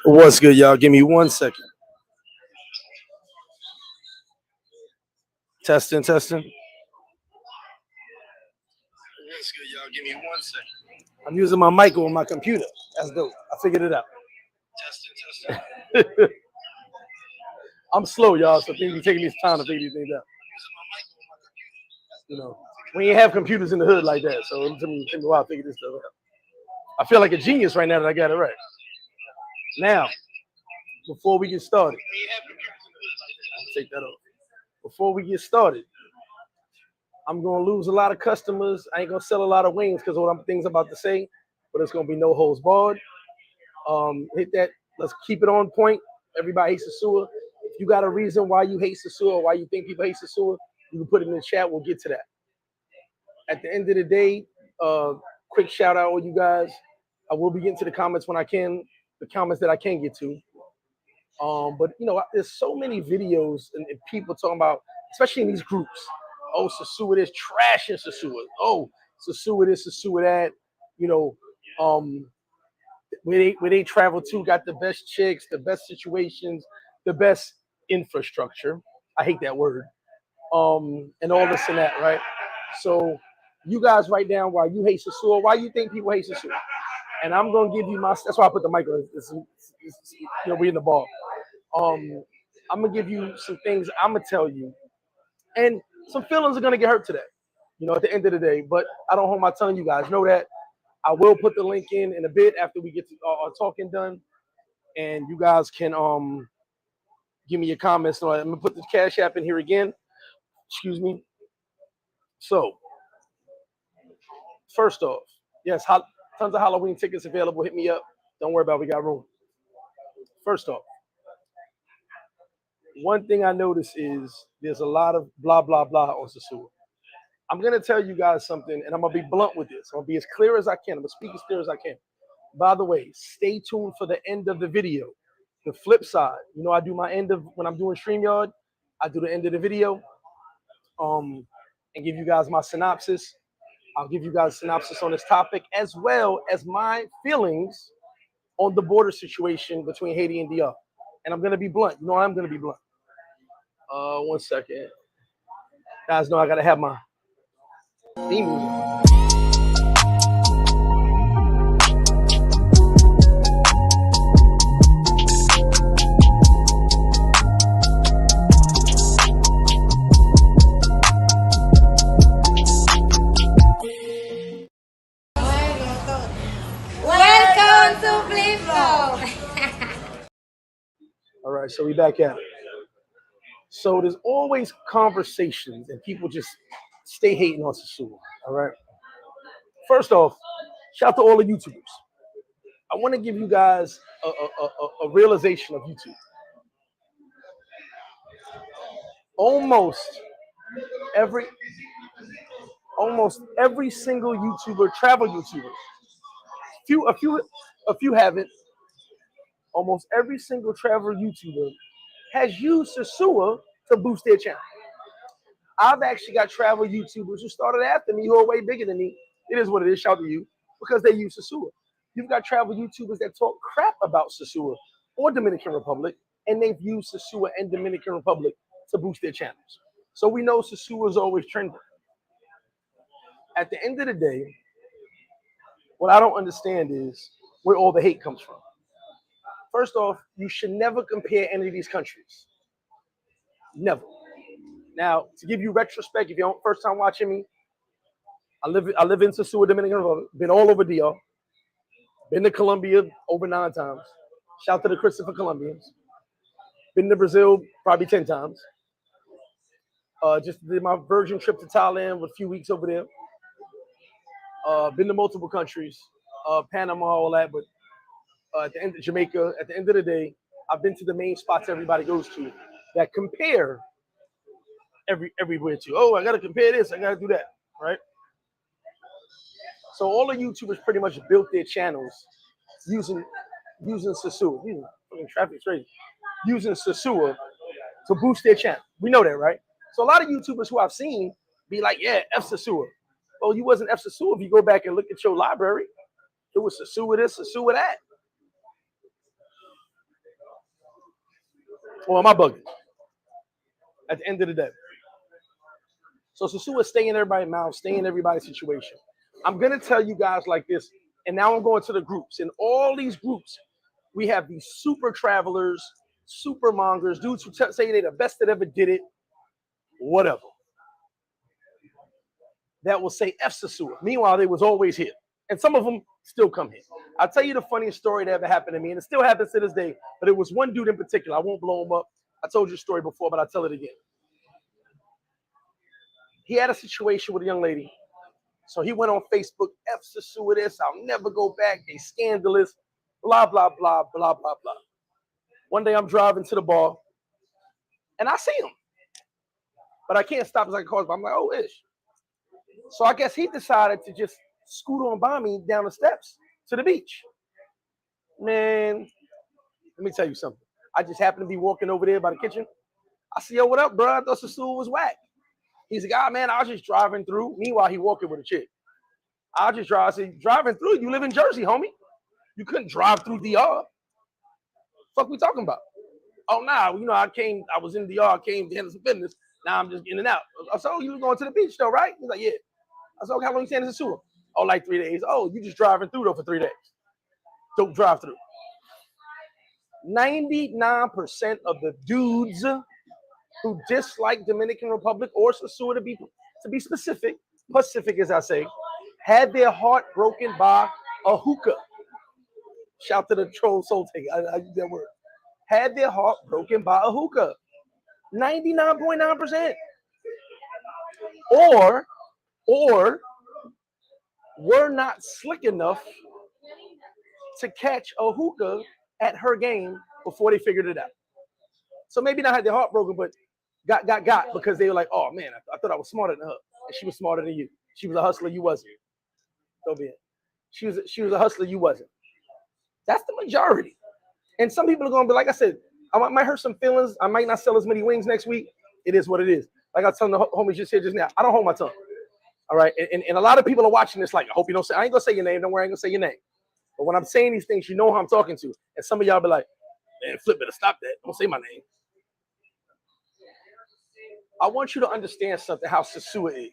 What's good, y'all? Give me 1 second. Testing. What's good, y'all? Give me 1 second. I'm using my mic on my computer. That's dope. I figured it out. Testing. I'm slow, y'all, so things be taking this time to figure these things out. You know, we ain't have computers in the hood like that, so it took me a while to figure this stuff out. I feel like a genius right now that I got it right. Now, before we get started, take that off. Before we get started, I'm gonna lose a lot of customers. I ain't gonna sell a lot of wings because of what things I'm about to say, but it's gonna be no holds barred. Hit that. Let's keep it on point. Everybody hates Sosua. If you got a reason why you hate Sosua, why you think people hate Sosua, you can put it in the chat. We'll get to that. At the end of the day, quick shout out to you guys. I will be getting to the comments when I can, the comments that I can get to. But you know, there's so many videos and people talking about, especially in these groups. Oh, Sosua this, trash in Sosua. Oh, Sosua this, Sosua that. You know, where they travel to, got the best chicks, the best situations, the best infrastructure. I hate that word. And all this and that, right? So you guys write down why you hate Sosua, why you think people hate Sosua. And I'm gonna give you my. That's why I put the mic on. You know, we in the ball. I'm gonna give you some things. I'm gonna tell you, and some feelings are gonna get hurt today. You know, at the end of the day. But I don't hold my tongue. You guys know that. I will put the link in a bit after we get to our talking done, and you guys can give me your comments. So I'm gonna put the Cash App in here again. Excuse me. So first off, yes, tons of Halloween tickets available. Hit me up. Don't worry about it. We got room. First off, one thing I notice is there's a lot of blah, blah, blah on Sosua. I'm going to tell you guys something, and I'm going to be blunt with this. I'm going to be as clear as I can. I'm going to speak as clear as I can. By the way, stay tuned for the end of the video. The flip side, you know, I do my end of, when I'm doing StreamYard, I do the end of the video and give you guys my synopsis. I'll give you guys a synopsis on this topic, as well as my feelings on the border situation between Haiti and DR. And I'm going to be blunt. You know, I'm going to be blunt. 1 second. Guys know I got to have my theme music. Welcome to FlipFlop. All right, so we back at it. So there's always conversations and people just stay hating on Sosua. All right. First off, shout out to all the YouTubers. I want to give you guys a realization of YouTube. Almost every single YouTuber, travel YouTuber, a few haven't. Almost every single travel YouTuber has used Sosua to boost their channel. I've actually got travel YouTubers who started after me who are way bigger than me. It is what it is. Shout out to you because they use Sosua. You've got travel YouTubers that talk crap about Sosua or Dominican Republic, and they've used Sosua and Dominican Republic to boost their channels. So we know Sosua is always trending. At the end of the day, what I don't understand is where all the hate comes from. First off, you should never compare any of these countries. Never. Now, to give you retrospect, if you're first time watching me, I live in Sosua, Dominican Republic. Been all over DR. Been to Colombia over 9 times. Shout out to the Christopher Colombians. Been to Brazil probably 10 times. Just did my virgin trip to Thailand with a few weeks over there. Been to multiple countries, Panama, all that. But at the end of Jamaica, at the end of the day, I've been to the main spots everybody goes to that compare everywhere to. Oh, I got to compare this. I got to do that, right? So all the YouTubers pretty much built their channels using Sosua. Fucking traffic's crazy. Using Sosua to boost their channel. We know that, right? So a lot of YouTubers who I've seen be like, yeah, F Sosua. Well, you wasn't F Sosua if you go back and look at your library. It was Sosua this, Sosua that. Or am I bugging? At the end of the day. So Sosua stay in everybody's mouth, stay in everybody's situation. I'm going to tell you guys like this, and now I'm going to the groups. In all these groups, we have these super travelers, super mongers, dudes who say they're the best that ever did it, whatever. That will say F Sosua. Meanwhile, they was always here. And some of them still come here. I'll tell you the funniest story that ever happened to me, and it still happens to this day, but it was one dude in particular. I won't blow him up. I told you the story before, but I'll tell it again. He had a situation with a young lady. So he went on Facebook, F Sosua this, I'll never go back, they scandalous, blah, blah, blah, blah, blah, blah. One day I'm driving to the bar, and I see him. But I can't stop as I can cause, but I'm like, oh, ish. So I guess he decided to just scoot on by me down the steps to the beach. Man, let me tell you something. I just happened to be walking over there by the kitchen. I said, yo, what up, bro? I thought Sosua was whack. He's like, ah, man, I was just driving through. Meanwhile, he walking with a chick. I just drive. I said, driving through? You live in Jersey, homie. You couldn't drive through DR. Fuck we talking about? Oh, nah, you know, I was in DR, came to handle some business. Now I'm just in and out. I said, oh, you was going to the beach though, right? He's like, yeah. I said, okay, how long you staying in Sosua? Oh, like 3 days. Oh, you just driving through though for 3 days. Don't drive through. 99% of the dudes who dislike Dominican Republic or Sosua to be specific, Pacific as I say, had their heart broken by a hookah. Shout to the troll soul take. I use that word. Had their heart broken by a hookah. 99.9%. Or were not slick enough to catch a hookah at her game before they figured it out. So maybe not had their heart broken, but got because they were like, oh man, I thought I was smarter than her. And she was smarter than you. She was a hustler, you wasn't. Don't be it. She was a hustler, you wasn't. That's the majority. And some people are going to be, like I said, I might hurt some feelings. I might not sell as many wings next week. It is what it is. Like I was telling the homies just here just now, I don't hold my tongue. All right. And a lot of people are watching this like, I hope you don't say, I ain't going to say your name. Don't worry, I ain't going to say your name. But when I'm saying these things, you know who I'm talking to. And some of y'all be like, man, Flip better stop that. Don't say my name. I want you to understand something, how Sosua is.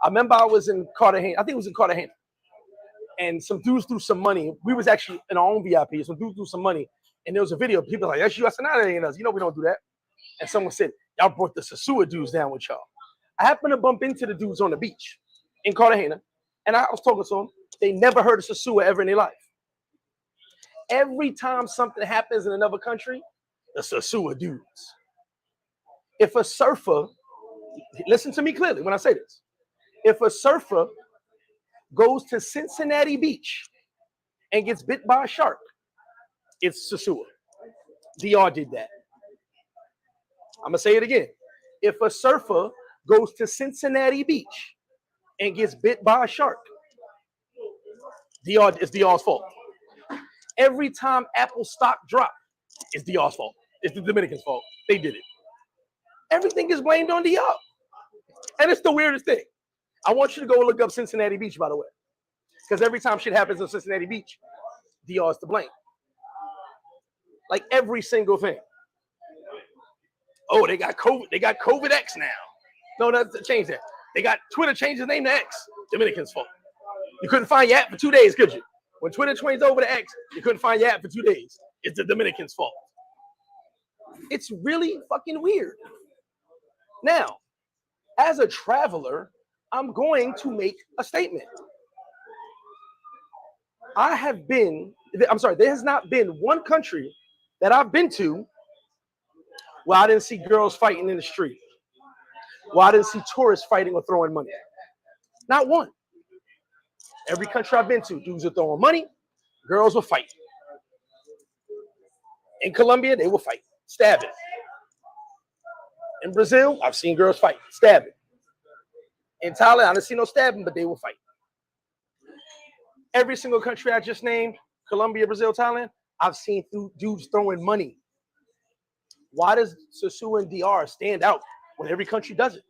I remember I was in Cartagena. I think it was in Cartagena. And some dudes threw some money. We was actually in our own VIP. Some dudes threw some money. And there was a video. People like, that's you. I said, no, that ain't us. You know we don't do that. And someone said, y'all brought the Sosua dudes down with y'all. I happened to bump into the dudes on the beach in Cartagena. And I was talking to them. They never heard of Sosua ever in their life. Every time something happens in another country, the Sosua dudes. If a surfer, listen to me clearly when I say this. If a surfer goes to Cincinnati Beach and gets bit by a shark, it's Sosua. DR did that. I'm going to say it again. If a surfer goes to Cincinnati Beach and gets bit by a shark, it's DR's fault. Every time Apple stock dropped, it's DR's fault. It's the Dominicans' fault. They did it. Everything is blamed on DR. And it's the weirdest thing. I want you to go look up Cincinnati Beach, by the way. Because every time shit happens in Cincinnati Beach, DR is to blame. Like every single thing. Oh, they got COVID. They got COVID X now. No, change that. They got Twitter changed the name to X. Dominicans' fault. You couldn't find your app for 2 days, could you? When Twitter changed over to X, you couldn't find your app for 2 days. It's the Dominicans' fault. It's really fucking weird. Now, as a traveler, I'm going to make a statement. there has not been one country that I've been to where I didn't see girls fighting in the street. Where I didn't see tourists fighting or throwing money. Not one. Every country I've been to, dudes are throwing money, girls were fighting. In Colombia, they will fight, stabbing. In Brazil, I've seen girls fight, stabbing. In Thailand, I didn't see no stabbing, but they will fight. Every single country I just named, Colombia, Brazil, Thailand, I've seen dudes throwing money. Why does Sosua and DR stand out when every country does it?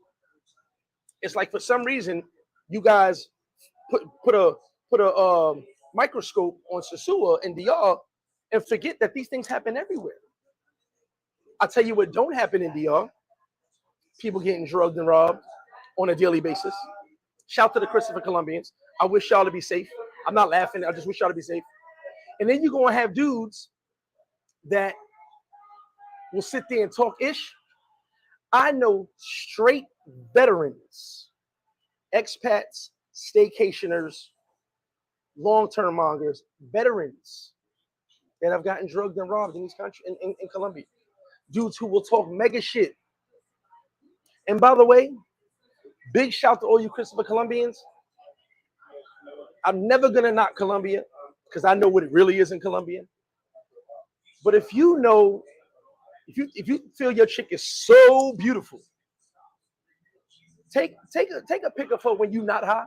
It's like for some reason you guys put a microscope on Sosua and DR and forget that these things happen everywhere. I tell you what don't happen in DR: people getting drugged and robbed on a daily basis. Shout to the Christopher Colombians. I wish y'all to be safe. I'm not laughing. I just wish y'all to be safe. And then you're going to have dudes that will sit there and talk ish. I know straight veterans, expats, staycationers, long-term mongers, veterans that have gotten drugged and robbed in these countries, in Colombia. Dudes who will talk mega shit. And by the way, big shout to all you Christopher Colombians. I'm never gonna knock Colombia because I know what it really is in Colombia. But if you know, if you feel your chick is so beautiful, take a pic of her when you not high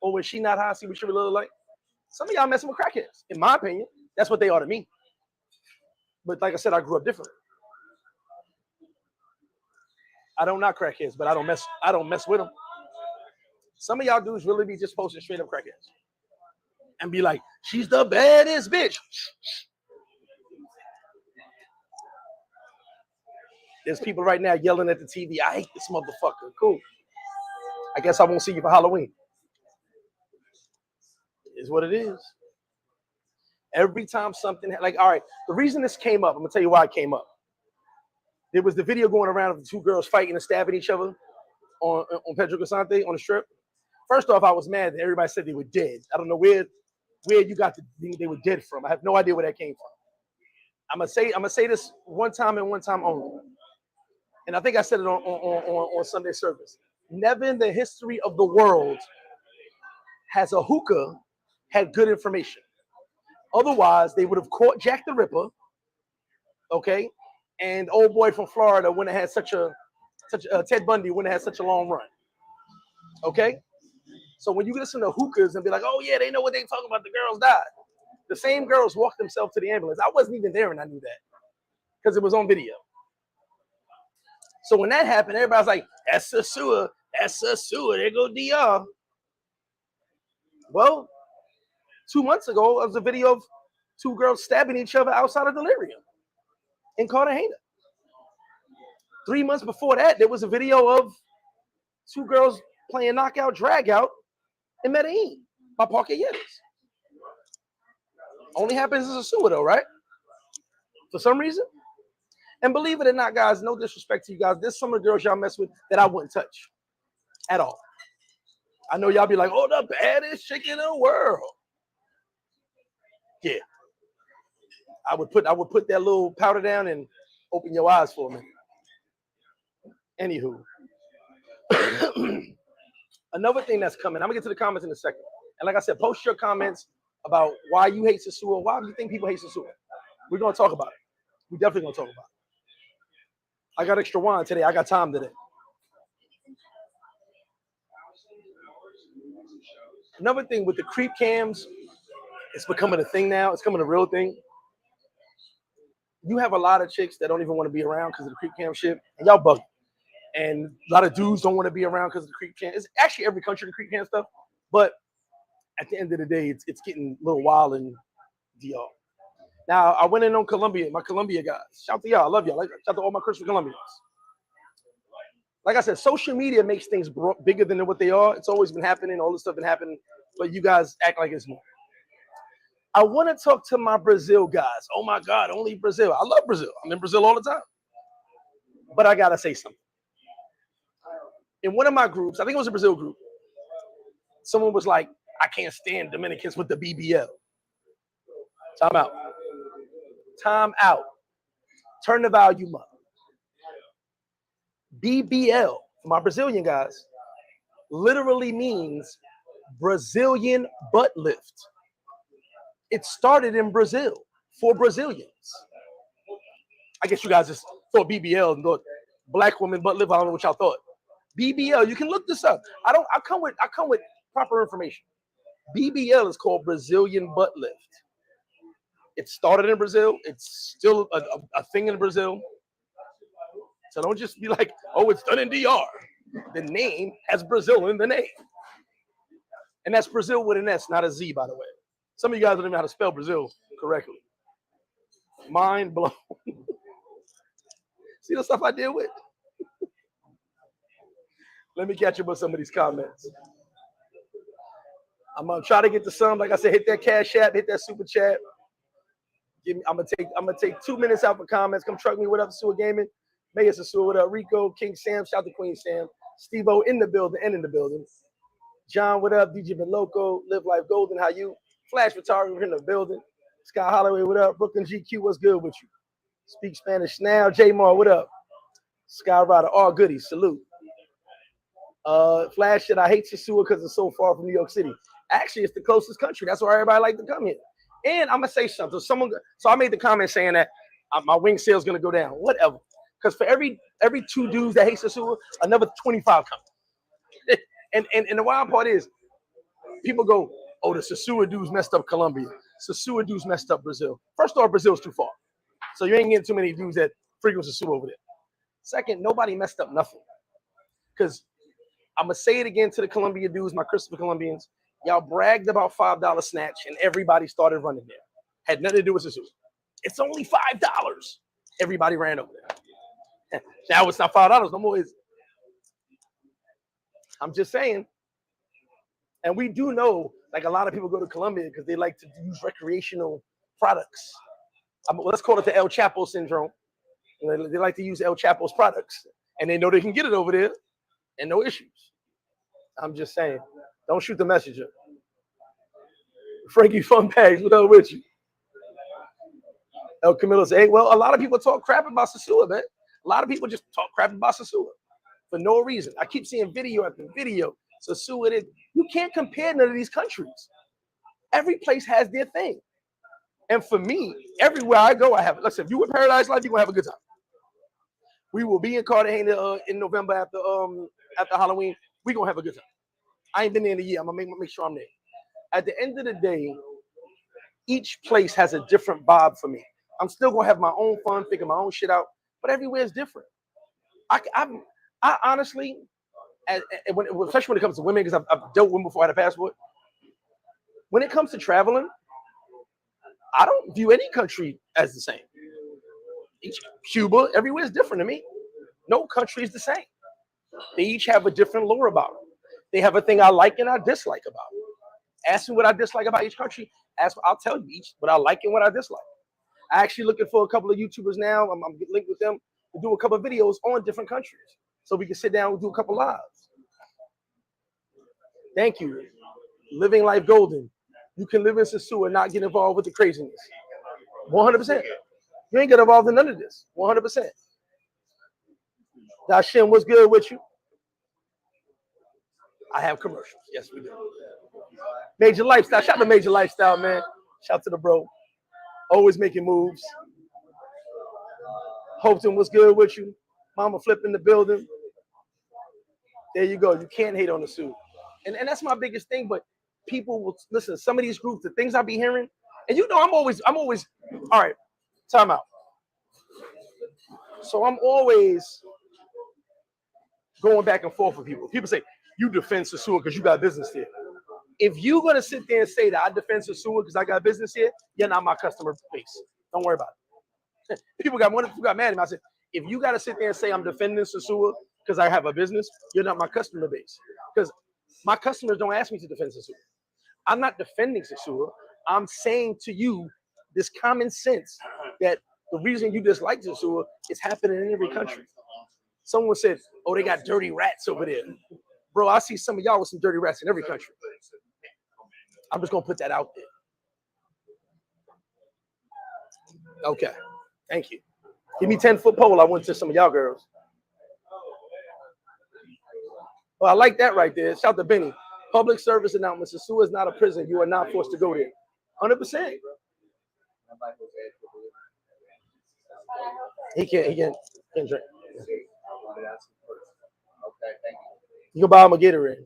or when she not high. See what she really look like. Some of y'all messing with crackheads, in my opinion. That's what they are to me. But like I said, I grew up different. I don't knock crackheads, but I don't mess with them. Some of y'all dudes really be just posting straight up crackheads and be like, she's the baddest bitch. There's people right now yelling at the TV, I hate this motherfucker. Cool. I guess I won't see you for Halloween. It is what it is. Every time something, like, all right, the reason this came up, I'm gonna tell you why it came up. There was the video going around of the two girls fighting and stabbing each other on Pedro Casante on the strip. First off, I was mad that everybody said they were dead. I don't know where you got they were dead from. I have no idea where that came from. I'm gonna say this one time and one time only. And I think I said it on Sunday service. Never in the history of the world has a hookah had good information. Otherwise, they would have caught Jack the Ripper, okay? And old boy from Florida wouldn't have had such a Ted Bundy wouldn't have had such a long run, okay? So when you listen to hookahs and be like, oh yeah, they know what they talking about, the girls died. The same girls walked themselves to the ambulance. I wasn't even there and I knew that because it was on video. So when that happened, everybody's like, that's Sosua, there go DR. Well, 2 months ago, there was a video of two girls stabbing each other outside of Delirium in Cartagena. 3 months before that, there was a video of two girls playing knockout, drag out in Medellin by Parque Yetis. Only happens in Sosua though, right? For some reason. And believe it or not, guys, no disrespect to you guys. There's some of the girls y'all mess with that I wouldn't touch at all. I know y'all be like, oh, the baddest chick in the world. Yeah. I would put that little powder down and open your eyes for me. Anywho. Another thing that's coming, I'm gonna get to the comments in a second. And like I said, post your comments about why you hate Sosua. Why do you think people hate Sosua? We're gonna talk about it. We're definitely gonna talk about it. I got extra wine today. I got time today. Another thing with the creep cams, it's becoming a thing now. It's becoming a real thing. You have a lot of chicks that don't even want to be around because of the creep cam shit, and y'all bug. And a lot of dudes don't want to be around because of the creep cam. It's actually every country the creep cam stuff, but at the end of the day, it's getting a little wild in DR. Now I went in on Colombia, my Colombia guys. Shout to y'all, I love y'all. Shout to all my Christian Colombians. Like I said, social media makes things bigger than what they are. It's always been happening. All this stuff been happening, but you guys act like it's more. I want to talk to my Brazil guys. Oh my God, only Brazil. I love Brazil. I'm in Brazil all the time. But I got to say something. In one of my groups, I think it was a Brazil group, someone was like, I can't stand Dominicans with the BBL. Time out. Time out. Turn the volume up. BBL, for my Brazilian guys, literally means Brazilian butt lift. It started in Brazil for Brazilians. I guess you guys just thought BBL and thought black woman butt lift. I don't know what y'all thought. BBL, you can look this up. I come with proper information. BBL is called Brazilian butt lift. It started in Brazil. It's still a thing in Brazil. So don't just be like, oh, it's done in DR. The name has Brazil in the name. And that's Brazil with an S, not a Z, by the way. Some of you guys don't even know how to spell Brazil correctly. Mind blown. See the stuff I deal with? Let me catch up with some of these comments. I'm gonna try to get to some. Like I said, hit that Cash App, hit that Super Chat. I'm gonna take 2 minutes out for comments. Come truck me. What up, Sosua Gaming? Mega Sosua. What up, Rico? King Sam. Shout out to Queen Sam. Steve-O in the building and in the building. John, what up? DJ Loco. Live Life Golden. How you? Flash Photographer in the building. Scott Holloway. What up? Brooklyn GQ. What's good with you? Speak Spanish now. J Mar. What up? Sky Rider. All goodies. Salute. Flash said, I hate Sosua because it's so far from New York City. Actually, it's the closest country. That's why everybody like to come here. And I'm gonna say something. So I made the comment saying that my wing sale is gonna go down. Whatever. Because for every 2 dudes that hate Sosua, another 25 come. and the wild part is, people go, oh, the Sosua dudes messed up Colombia. Sosua dudes messed up Brazil. First off, Brazil's too far. So you ain't getting too many dudes that frequent Sosua over there. Second, nobody messed up nothing. Because I'm going to say it again to the Colombia dudes, my Christopher Colombians. Y'all bragged about $5 snatch, and everybody started running there. Had nothing to do with Sosua. It's only $5. Everybody ran over there. Now it's not $5 no more, is it? I'm just saying. And we do know, like, a lot of people go to Colombia because they like to use recreational products. Let's call it the El Chapo syndrome. You know, they like to use El Chapo's products, and they know they can get it over there, and no issues. I'm just saying, don't shoot the messenger. Frankie Funbags, what up with you? El Camilo said, hey, well, a lot of people talk crap about Sosua, man. A lot of people just talk crap about Sosua for no reason. I keep seeing video after video. Sosua, you can't compare none of these countries. Every place has their thing. And for me, everywhere I go, I have it. Listen, if you with Paradise Life, you're going to have a good time. We will be in Cartagena in November after Halloween. We're going to have a good time. I ain't been there in a year. I'm going to make sure I'm there. At the end of the day, each place has a different vibe for me. I'm still going to have my own fun, figure my own shit out, but everywhere is different. I honestly, especially when it comes to women, because I've dealt with women before I had a passport. When it comes to traveling, I don't view any country as the same. Cuba, everywhere is different to me. No country is the same. They each have a different lore about them. They have a thing I like and I dislike about them. Ask me what I dislike about each country. I'll tell you each what I like and what I dislike. I'm actually looking for a couple of YouTubers now. I'm linked with them to do a couple of videos on different countries, so we can sit down and do a couple lives. Thank you. Living Life Golden. You can live in Sosua and not get involved with the craziness. 100%. You ain't get involved in none of this. 100%. Dashim, what's good with you? I have commercials. Yes, we do. Major Lifestyle. Shout out to Major Lifestyle, man. Shout out to the bro. Always making moves. Hopton, what's good with you? Mama Flip in the building. There you go. You can't hate on the suit. And that's my biggest thing. But people will listen, some of these groups, the things I be hearing, and you know I'm always all right, time out. So I'm always going back and forth with people. People say, you defend Sosua because you got business here. If you're gonna sit there and say that I defend Sosua because I got business here, you're not my customer base. Don't worry about it. People got mad at me. I said, if you gotta sit there and say I'm defending Sosua because I have a business, you're not my customer base. Because my customers don't ask me to defend Sosua. I'm not defending Sosua. I'm saying to you this common sense that the reason you dislike Sosua is happening in every country. Someone said, oh, they got dirty rats over there. Bro, I see some of y'all with some dirty rats in every country. I'm just going to put that out there. Okay. Thank you. Give me 10-foot pole. I went to some of y'all girls. Well, I like that right there. Shout out to Benny. Public service announcement. Sosua is not a prison. You are not forced to go there. 100%. He can't drink. You can buy him a Gatorade.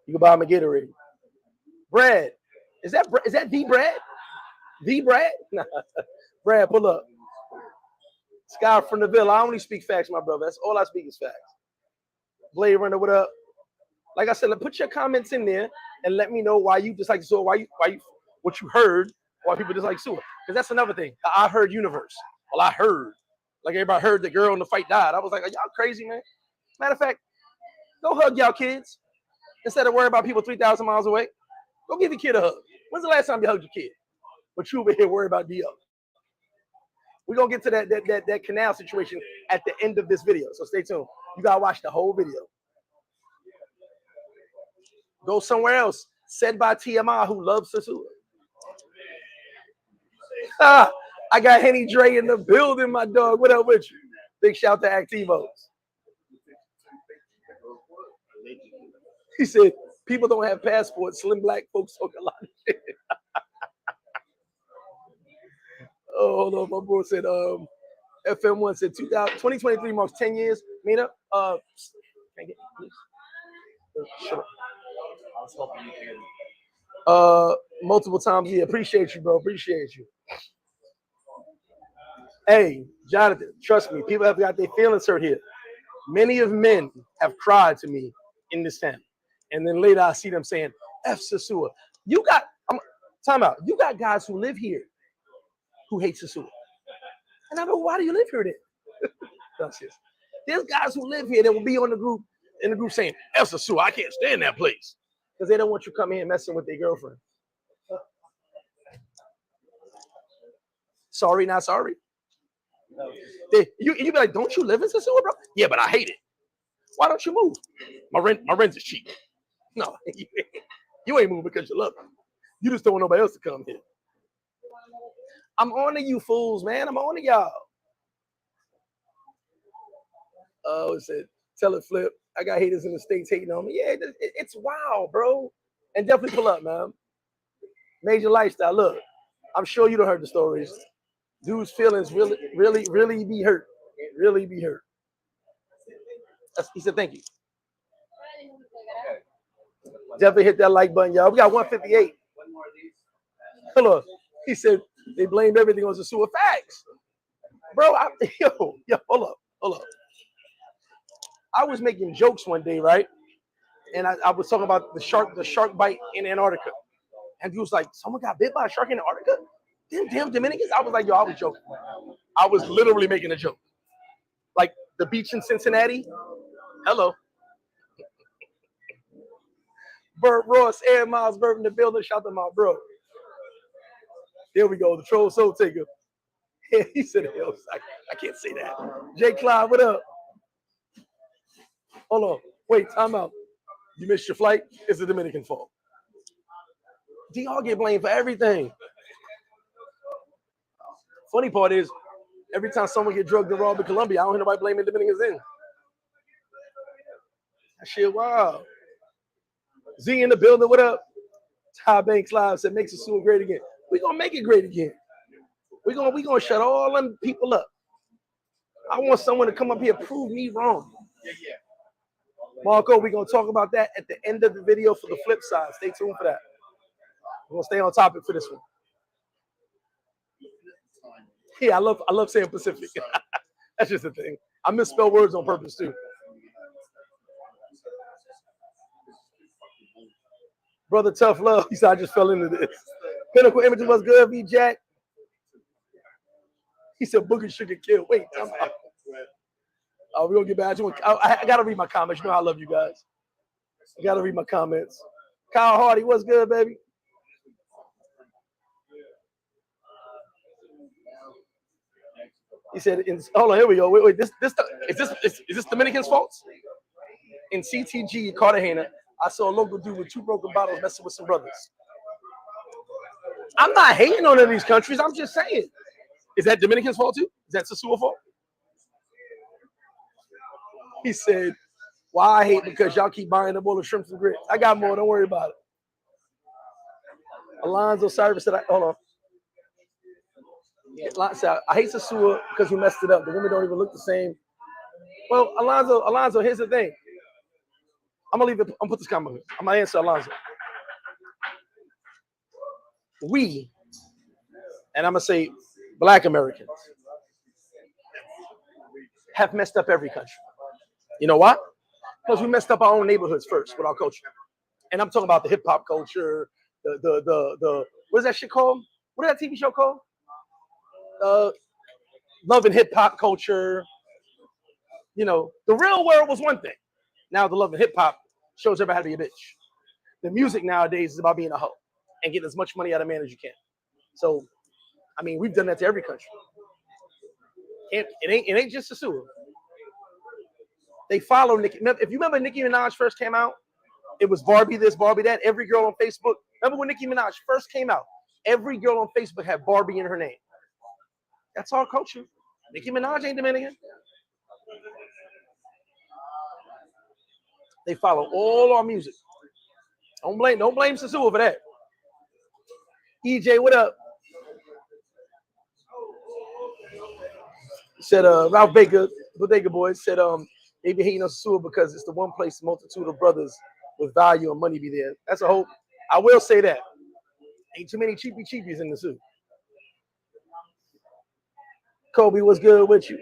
You can buy him a Gatorade. Brad. Is that the Brad? The Brad? Brad, pull up. Sky from the Villa. I only speak facts, my brother. That's all I speak is facts. Blade Runner, what up? Like I said, put your comments in there and let me know why you dislike Sua, why you, what you heard, why people dislike Sua. Because that's another thing. I heard universe. Well, I heard. Like everybody heard the girl in the fight died. I was like, are y'all crazy, man? Matter of fact, go hug y'all kids instead of worrying about people 3,000 miles away. Go give your kid a hug. When's the last time you hugged your kid? But you over here worried about D.O. We're going to get to that canal situation at the end of this video. So stay tuned. You got to watch the whole video. Go somewhere else. Said by TMI who loves Sosua. I got Henny Dre in the building, my dog. What up with you? Big shout to Activos. He said, people don't have passports. Slim black folks talk a lot of shit. Oh, hold on. My bro said, FM1 said 2023 marks 10 years. Mina, can I get please? Shut up. I was hoping you could. Multiple times. Yeah, appreciate you, bro. Appreciate you. Hey, Jonathan, trust me. People have got their feelings hurt here. Many of men have cried to me in this town. And then later I see them saying, F Sosua. You got, time out. You got guys who live here who hate Sosua. And I go, why do you live here then? That's it. There's guys who live here that will be on the group, in the group saying, F Sosua, I can't stand that place. Because they don't want you coming here messing with their girlfriend. Sorry, not sorry. You be like, don't you live in Sosua, bro? Yeah, but I hate it. Why don't you move? My rent is cheap. No, you ain't moving because you love it. You just don't want nobody else to come here. I'm on to you fools, man. I'm on to y'all. Oh, it said, tell it, Flip. I got haters in the States hating on me. Yeah, it's wild, bro. And definitely pull up, man. Major lifestyle. Look, I'm sure you don't heard the stories. Dude's feelings really be hurt. Really be hurt. He said, thank you. Definitely hit that like button, y'all. We got 158. Hold on. He said they blamed everything on Sosua. Facts. Bro, hold up. I was making jokes one day, right? And I was talking about the shark bite in Antarctica. And he was like, someone got bit by a shark in Antarctica? Damn Dominicans? I was like, yo, I was joking. I was literally making a joke. Like the beach in Cincinnati. Hello. Bert Ross, Air Miles, Bert in the building. Shout out to my bro. Here we go. The troll soul taker. Yeah, he said, hell, I can't say that. Jay Clyde, what up? Hold on. Wait, time out. You missed your flight? It's the Dominican fault. DR get blamed for everything. Funny part is, every time someone get drugged and robbed in Colombia, I don't hear nobody blaming Dominicans in. That shit wild. Z in the building, what up? Ty Banks Live said, makes Sosua great again. We gonna make it great again. We gonna shut all them people up. I want someone to come up here and prove me wrong. Marco, we're gonna talk about that at the end of the video for the flip side. Stay tuned for that. We're gonna stay on topic for this one. Yeah, I love saying Pacific. That's just the thing. I misspell words on purpose too. Brother Tough Love, he said I just fell into this. Pinnacle Images was good, V Jack. He said Boogie should get killed. Wait, we're gonna get back. I gotta read my comments. You know I love you guys. I gotta read my comments. Kyle Hardy, what's good, baby? He said, hold on, here we go. Wait, is this Dominican's fault? In CTG Cartagena, I saw a local dude with 2 broken bottles messing with some brothers. I'm not hating on any of these countries. I'm just saying. Is that Dominican's fault too? Is that Sosua fault? He said, why I hate because y'all keep buying a bowl of shrimps and grits. I got more. Don't worry about it. Alonzo Cyrus said, hold on. I hate Sosua because he messed it up. The women don't even look the same. Well, Alonzo, here's the thing. I'm gonna put this comment here. I'm gonna answer Alonzo. We, and I'm gonna say Black Americans, have messed up every country. You know why? Because we messed up our own neighborhoods first with our culture. And I'm talking about the hip hop culture, the what is that shit called? What is that TV show called? Love and hip hop culture. You know, the real world was one thing. Now the love and hip hop shows everybody how to be a bitch. The music nowadays is about being a hoe and getting as much money out of man as you can. So, I mean, we've done that to every country. It ain't just Sosua. They follow Nicki. If you remember Nicki Minaj first came out, it was Barbie this, Barbie that. Every girl on Facebook. Remember when Nicki Minaj first came out? Every girl on Facebook had Barbie in her name. That's our culture. Nicki Minaj ain't Dominican. They follow all our music. Don't blame Sosua for that. EJ, what up? Said Ralph Baker, Bodega Boy, said they be hating on Sosua because it's the one place multitude of brothers with value and money be there. That's a hope. I will say that. Ain't too many cheapies in the suit. Kobe, what's good with you?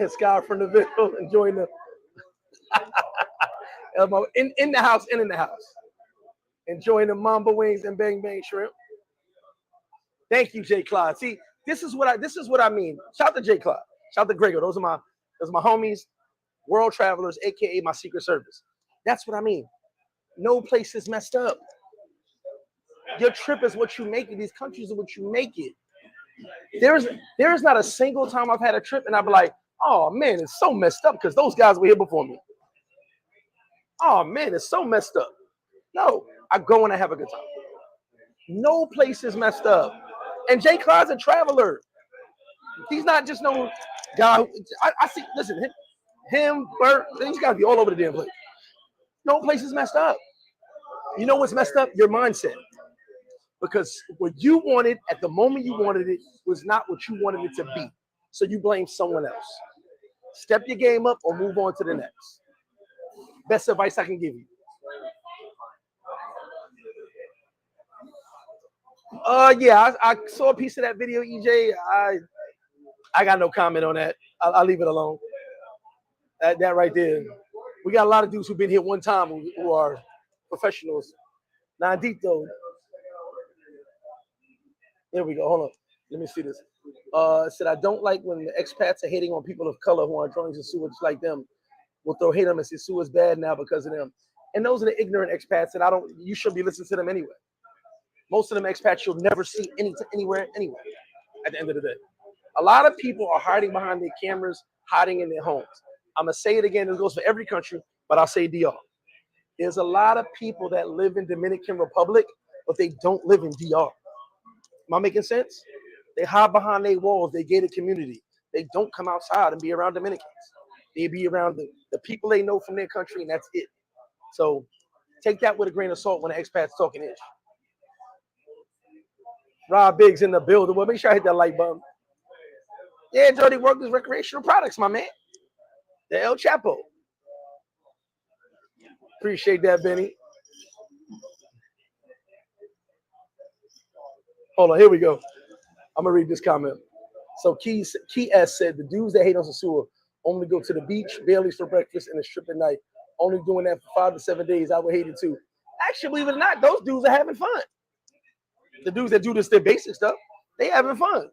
Sky from the video enjoying the in the house, in the house. Enjoying the mamba wings and bang bang shrimp. Thank you, Jay Clyde. See, this is what I mean. Shout out to Jay Clyde. Shout out to Gregor. Those are my homies, world travelers, aka my Secret Service. That's what I mean. No place is messed up. Your trip is what you make it. These countries are what you make it. There is not a single time I've had a trip and I'd be like, oh man, it's so messed up because those guys were here before me. Oh man, it's so messed up. No, I go and I have a good time. No place is messed up. And Jay Clyde's a traveler. He's not just no guy. I see, listen, him, Bert, he's got to be all over the damn place. No place is messed up. You know what's messed up? Your mindset. Because what you wanted at the moment you wanted it was not what you wanted it to be. So you blame someone else. Step your game up or move on to the next. Best advice I can give you. Yeah, I saw a piece of that video, EJ. I got no comment on that. I'll leave it alone. That right there. We got a lot of dudes who've been here one time who are professionals. Nandito. Here we go. Hold on. Let me see this. Said I don't like when the expats are hating on people of color who are drawing Sosua just like them. We'll throw hate on them and say Sosua's bad now because of them. And those are the ignorant expats, and you should be listening to them anyway. Most of them expats you'll never see anywhere anyway. At the end of the day, a lot of people are hiding behind their cameras, hiding in their homes. I'm gonna say it again. This goes for every country, but I'll say DR. There's a lot of people that live in Dominican Republic, but they don't live in DR. Am I making sense? They hide behind their walls. They gated community. They don't come outside and be around Dominicans. They be around the people they know from their country, and that's it. So take that with a grain of salt when the expats talking ish. Rob Biggs in the building. Well, make sure I hit that like button. Yeah, Jody worked with recreational products, my man. The El Chapo. Appreciate that, Benny. Hold on, here we go. I'm gonna read this comment. So Key S said the dudes that hate on Sosua only go to the beach, Bailey's for breakfast, and a strip at night. Only doing that for 5 to 7 days. I would hate it too. Actually, believe it or not, those dudes are having fun. The dudes that do this, their basic stuff, they having fun.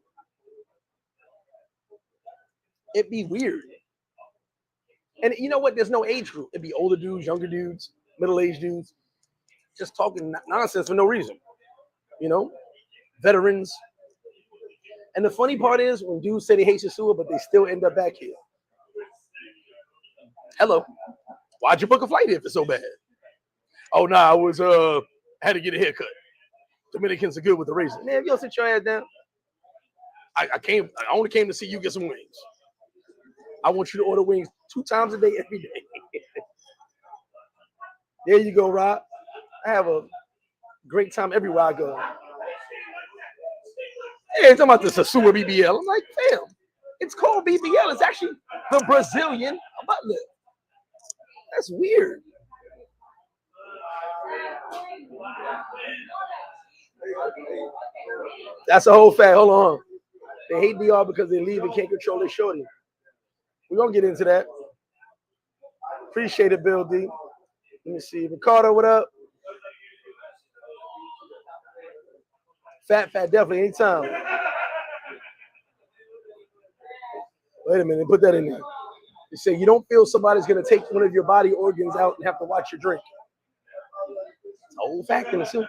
It'd be weird. And you know what? There's no age group. It'd be older dudes, younger dudes, middle-aged dudes, just talking nonsense for no reason. You know, veterans. And the funny part is when dudes say they hate Sosua, but they still end up back here. Hello. Why'd you book a flight if it's so bad? Oh, nah, I was had to get a haircut. Dominicans are good with the razor. Man, if you don't sit your ass down, I only came to see you get some wings. I want you to order wings 2 times a day, every day. There you go, Rob. I have a great time everywhere I go. Hey, talking about the Sosua BBL. I'm like, fam, it's called BBL. It's actually the Brazilian butler. That's weird. That's a whole fact. Hold on. They hate DR because they leave and can't control their shorty. We're going to get into that. Appreciate it, Bill D. Let me see. Ricardo, what up? Fat, definitely. Anytime. Wait a minute. Put that in there. You say you don't feel somebody's going to take one of your body organs out and have to watch your drink. It's a whole fact in the soup.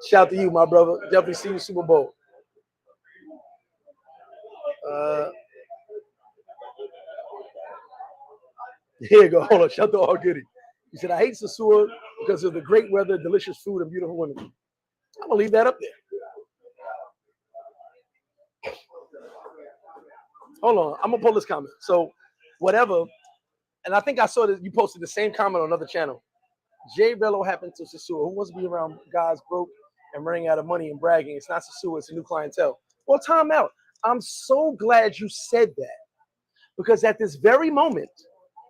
Shout out to you, my brother. Definitely see you Super Bowl. Here you go. Hold on. Shout out to All Goody. He said, I hate Sosua because of the great weather, delicious food, and beautiful women. I'm going to leave that up there. Hold on. I'm going to pull this comment. So, whatever. And I think I saw that you posted the same comment on another channel. Jay Bello happened to Sosua. Who wants to be around guys broke and running out of money and bragging? It's not Sosua. It's a new clientele. Well, time out. I'm so glad you said that. Because at this very moment,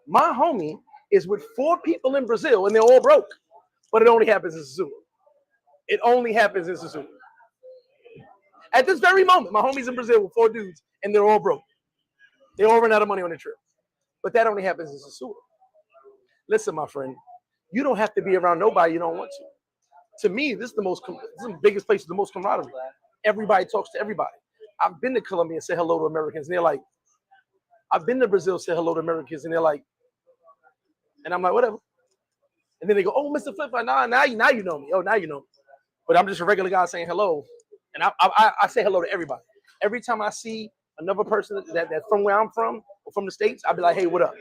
my homie is with 4 people in Brazil and they're all broke. But it only happens in Sosua. It only happens in Sosua. At this very moment, my homie's in Brazil with 4 dudes and they're all broke. They all run out of money on their trip. But that only happens in Sosua. Listen, my friend, you don't have to be around nobody you don't want to. To me, this is the biggest place with the most camaraderie. Everybody talks to everybody. I've been to Colombia and said hello to Americans, and they're like, I've been to Brazil, said hello to Americans, and they're like, and I'm like, whatever. And then they go, oh, MrFlipFlop, now you know me. Oh, now you know me. But I'm just a regular guy saying hello. And I say hello to everybody. Every time I see another person that's from where I'm from, or from the States, I'll be like, hey, what up?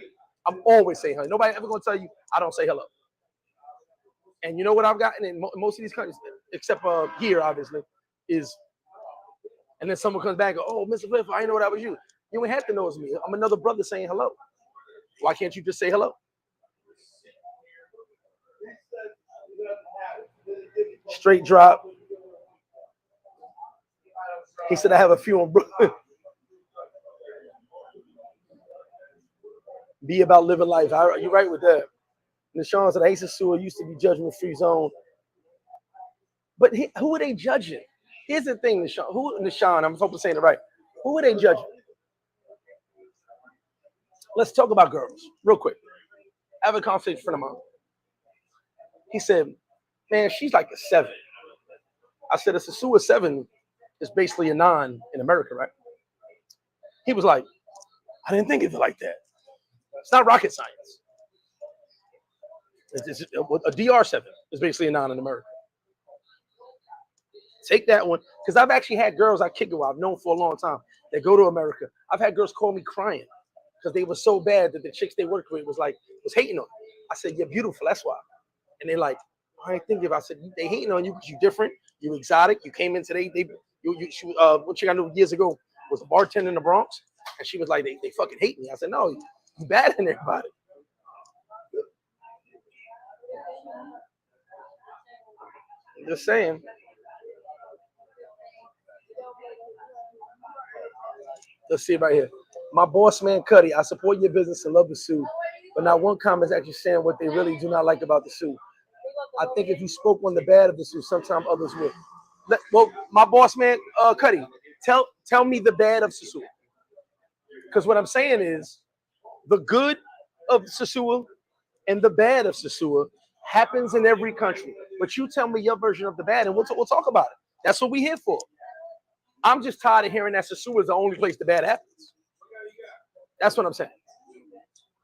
I'm always saying hello. Nobody ever going to tell you I don't say hello. And you know what I've gotten in most of these countries, except here, obviously, is, and then someone comes back and goes, oh, MrFlipFlop, I didn't know that was you. You ain't have to know it's me. I'm another brother saying hello. Why can't you just say hello? Straight drop. He said, I have a few on Brooklyn. Be about living life. You're right with that. Nishan said, Ace of Sewer used to be judgment-free zone. But who are they judging? Here's the thing, Nishan, I'm hoping saying it right. Who are they judging? Let's talk about girls real quick. I have a conversation with a friend of mine. He said, man, she's like a 7. I said, a Sosua 7 is basically a 9 in America, right? He was like, I didn't think of it like that. It's not rocket science. A DR7 is basically a 9 in America. Take that one, because I've actually had girls I kick it with, I've known for a long time, that go to America. I've had girls call me crying because they were so bad that the chicks they worked with was hating on them. I said, you're beautiful, that's why. And they're like, I ain't thinking about it. I said, they hating on you because you're different, you're exotic, you came in today, one chick I knew years ago was a bartender in the Bronx, and she was like, they fucking hate me. I said, no, you bad than everybody. I'm just saying. Let's see right here. My boss man Cuddy, I support your business and love the suit, but not one comment is actually saying what they really do not like about the suit. I think if you spoke on the bad of the suit, sometimes others would. Well, my boss man Cuddy, tell me the bad of Sosua. Because what I'm saying is the good of Sosua and the bad of Sosua happens in every country. But you tell me your version of the bad, and we'll talk about it. That's what we're here for. I'm just tired of hearing that Sosua is the only place the bad happens. That's what I'm saying.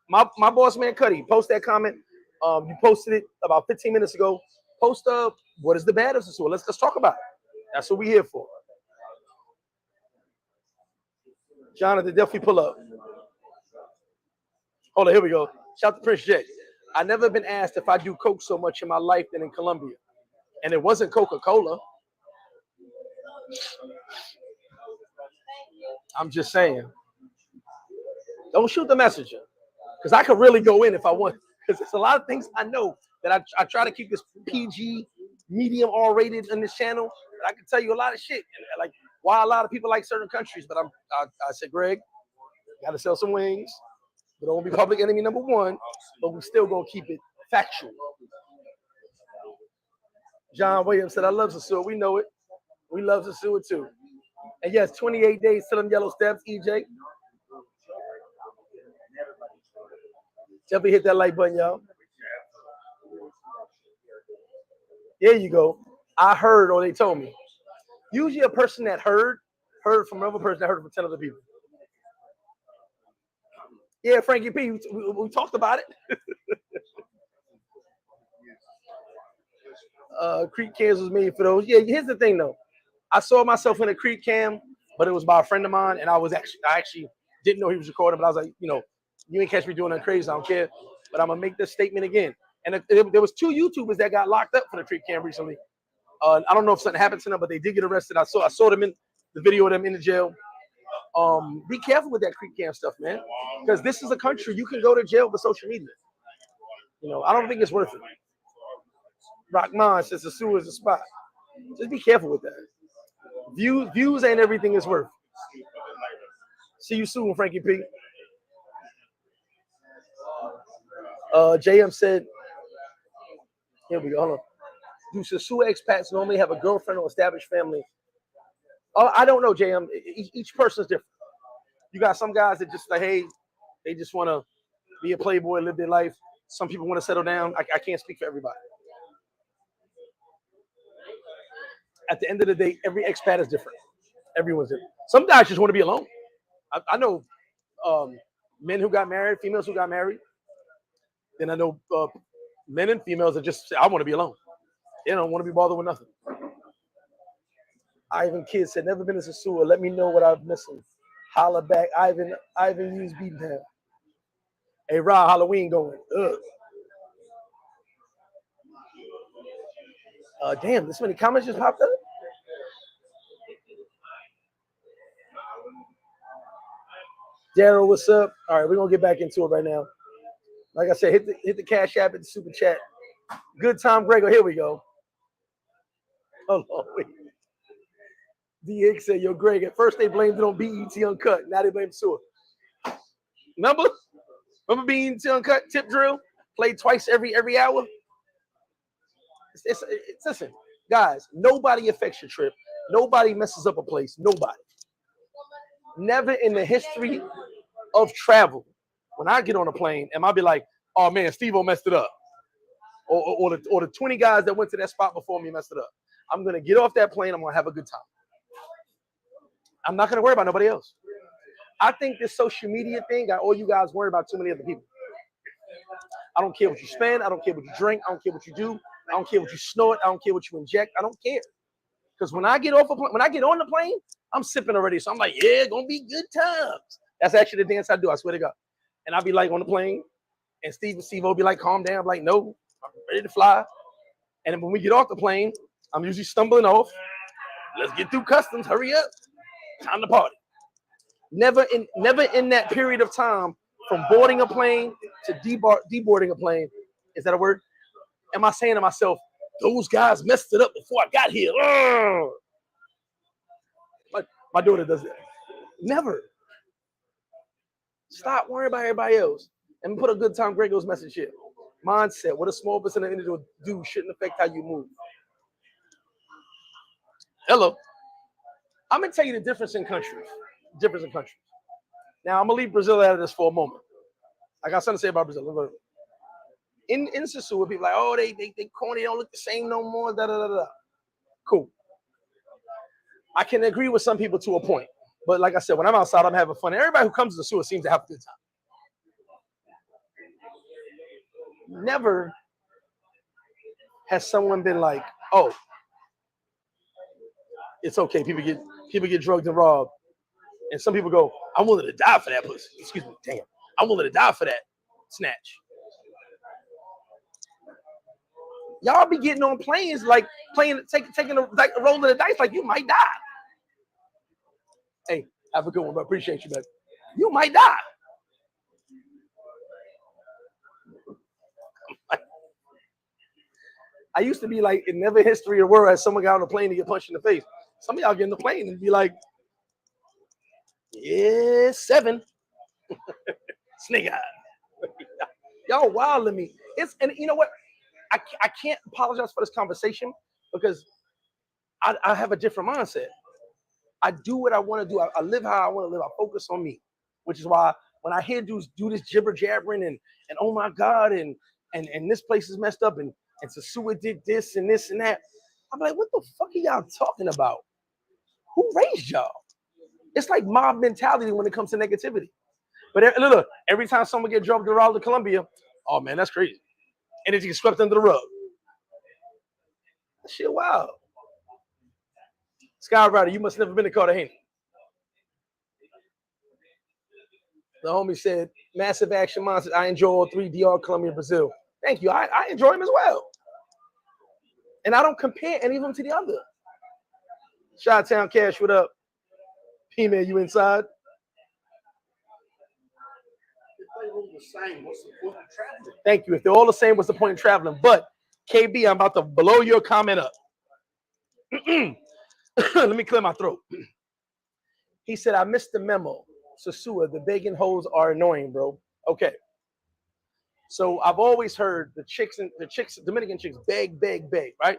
My boss man Cuddy, post that comment. You posted it about 15 minutes ago. Post what is the bad of Sosua? Let's talk about it. That's what we're here for. Jonathan, definitely pull up. Hold on, here we go. Shout out to Prince J. I never been asked if I do coke so much in my life than in Colombia. And it wasn't Coca-Cola. I'm just saying. Don't shoot the messenger. Because I could really go in if I want. Because there's a lot of things I know that I try to keep this PG, medium R-rated in this channel. But I can tell you a lot of shit. Like why a lot of people like certain countries. But I said, Greg, got to sell some wings. We don't want to be public enemy number 1. But we still going to keep it factual. John Williams said, I love Sosua. We know it. We love Sosua too. And yes, 28 days to them yellow steps, EJ. Definitely hit that like button, y'all. There you go. I heard, or they told me. Usually a person that heard from another person that heard from 10 other people. Yeah, Frankie P, we talked about it. Creek cams was made for those. Yeah, here's the thing though. I saw myself in a Creek cam, but it was by a friend of mine, and I actually didn't know he was recording, but I was like, you ain't catch me doing that crazy, I don't care. But I'm gonna make this statement again. And there was 2 YouTubers that got locked up for the Creek cam recently. I don't know if something happened to them, but they did get arrested. I saw them in the video of them in the jail. Be careful with that Creek cam stuff, man, because this is a country you can go to jail for social media. I don't think it's worth it. Rockman says Sosua is a spot. Just be careful with that. Views ain't everything it's worth. See you soon, Frankie P. JM said, here we go. Hold on. Do Sosua expats normally have a girlfriend or established family? I don't know, JM. Each person's different. You got some guys that just like, hey, they just want to be a playboy, live their life. Some people want to settle down. I can't speak for everybody. At the end of the day, every expat is different. Everyone's different. Some guys just want to be alone. I know men who got married, females who got married. Then I know men and females that just say, I want to be alone. They don't want to be bothered with nothing. Ivan Kidd said, never been to Sosua. Let me know what I'm missing. Holla back. Ivan used beating down. Hey, Rob, Halloween going. Damn, this many comments just popped up? Daryl, what's up? All right, we're going to get back into it right now. Like I said, hit the Cash App, hit the Super Chat. Good time, Gregor. Here we go. Hold on, wait. DX said, yo, Greg, at first they blamed it on BET Uncut. Now they blame Sosua. Remember BET Uncut, tip drill? Played twice every hour? Listen, guys, nobody affects your trip. Nobody messes up a place. Nobody. Never in the history of travel, when I get on a plane, am I be like, oh man, Steve-O messed it up. Or the 20 guys that went to that spot before me messed it up. I'm going to get off that plane. I'm going to have a good time. I'm not going to worry about nobody else. I think this social media thing got all you guys worried about too many other people. I don't care what you spend. I don't care what you drink. I don't care what you do. I don't care what you snort. I don't care what you inject. I don't care. Because when I get on the plane, I'm sipping already. So I'm like, yeah, gonna be good times. That's actually the dance I do. I swear to God. And I'll be like on the plane, and Steve will be like, calm down. I'm like, no, I'm ready to fly. And then when we get off the plane, I'm usually stumbling off. Let's get through customs. Hurry up. Time to party. Never in that period of time from boarding a plane to deboarding a plane. Is that a word? Am I saying to myself, those guys messed it up before I got here? My daughter does that. Never. Stop worrying about everybody else and put a good time Grego's message here. Mindset. What a small percent of individuals do shouldn't affect how you move. Hello. I'm going to tell you the difference in countries. Now, I'm going to leave Brazil out of this for a moment. I got something to say about Brazil. In Sosua, people are like, oh, they corny, don't look the same no more, da-da-da-da. Cool. I can agree with some people to a point. But like I said, when I'm outside, I'm having fun. Everybody who comes to Sosua seems to have a good time. Never has someone been like, oh, it's okay. People get drugged and robbed. And some people go, I'm willing to die for that pussy. Excuse me, damn. I'm willing to die for that snatch. Y'all be getting on planes like taking a roll of the dice like you might die. Hey, have a good one, but appreciate you, man. You might die. I used to be like, in never history of the world has someone got on a plane to get punched in the face. Some of y'all get in the plane and be like, yeah, 7. Snake eye. Y'all wilding me. And you know what? I can't apologize for this conversation because I have a different mindset. I do what I want to do. I live how I want to live. I focus on me, which is why when I hear dudes do this jibber jabbering and oh my God and this place is messed up and Sosua did this and that, I'm like, what the fuck are y'all talking about? Who raised y'all? It's like mob mentality when it comes to negativity. But look, every time someone gets drugged around to Colombia, oh man, that's crazy, and it gets swept under the rug. That shit wild. Skywriter, you must have never been to Cartagena. The homie said, massive action monsters. I enjoy all three, DR, Colombia, Brazil. Thank you. I enjoy them as well. And I don't compare any of them to the other. Chi-Town Cash, what up? P-Man, you inside? Thank you. If they're all the same, what's the point of traveling? But, KB, I'm about to blow your comment up. Let me clear my throat. He said, I missed the memo. Sosua, the begging hoes are annoying, bro. Okay. So I've always heard the Dominican chicks beg, right?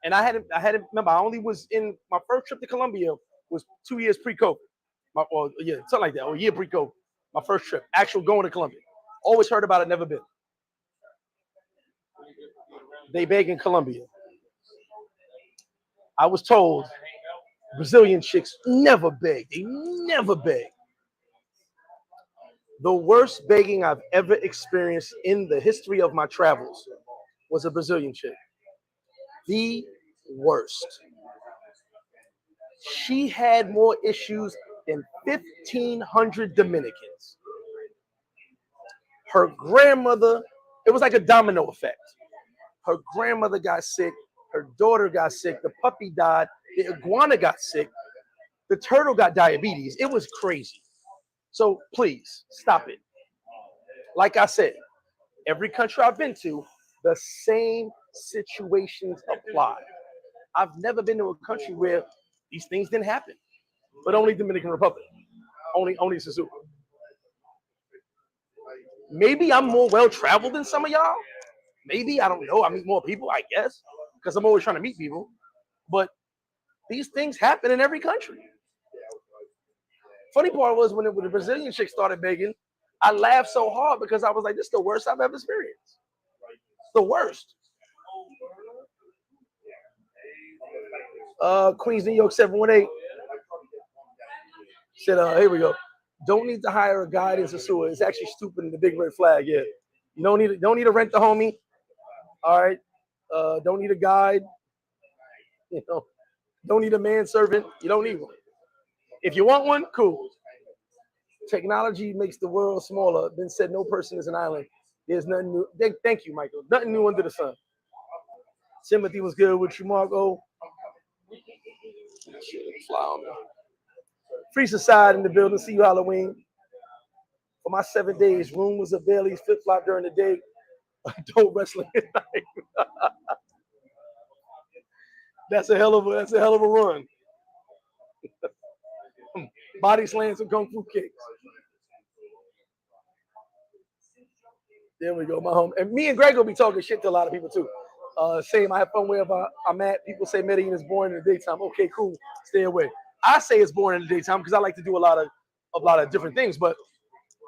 And I hadn't remember, I only was in my first trip to Colombia was 2 years pre-COVID. Something like that, or a year pre-COVID. My first trip, actual going to Colombia. Always heard about it, never been. They beg in Colombia. I was told Brazilian chicks never beg. They never beg. The worst begging I've ever experienced in the history of my travels was a Brazilian chick. The worst. She had more issues than 1,500 Dominicans. Her grandmother, it was like a domino effect. Her grandmother got sick. Her daughter got sick. The puppy died. The iguana got sick. The turtle got diabetes. It was crazy. So please stop it. Like I said, every country I've been to, the same situations apply. I've never been to a country where these things didn't happen, but only Dominican Republic, only Sosua. Maybe I'm more well-traveled than some of y'all. Maybe, I don't know. I meet more people, I guess, because I'm always trying to meet people. But these things happen in every country. Funny part was when the Brazilian chick started begging, I laughed so hard because I was like, this is the worst I've ever experienced. The worst. Queens, New York, 718. Said, here we go. Don't need to hire a guide in Sosua. It's actually stupid in the big red flag. Yeah. You don't need to rent the homie. All right. Don't need a guide. You know, don't need a manservant. You don't need one. If you want one, cool. Technology makes the world smaller. Then said no person is an island. There's nothing new. Thank you, Michael. Nothing new under the sun. Timothy was good with you, Marco. Fly on me. Free Society in the building. See you Halloween. For my 7 days, room was a Bailey's, flip-flop during the day, adult wrestling at night. That's a hell of a run. Body slams and kung fu kicks. There we go, my home. And me and Greg will be talking shit to a lot of people too. Saying I have fun wherever I'm at. People say Medellin is boring in the daytime. Okay, cool. Stay away. I say it's boring in the daytime because I like to do a lot of different things. But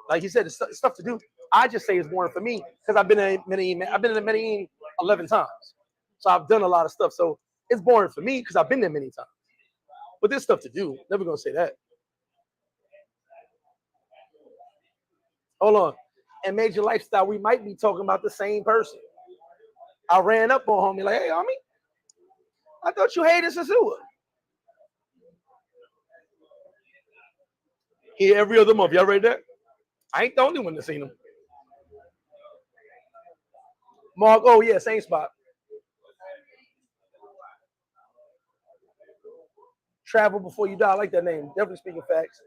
like you said, it's stuff to do. I just say it's boring for me because I've been in Medellin 11 times. So I've done a lot of stuff. So it's boring for me because I've been there many times. But there's stuff to do. Never gonna say that. Hold on. And Major Lifestyle, we might be talking about the same person. I ran up on homie like, hey, homie, I thought you hated Sosua. Here every other month. Y'all read that? I ain't the only one that's seen him. Mark, oh yeah, same spot. Travel before you die. I like that name. Definitely speaking facts.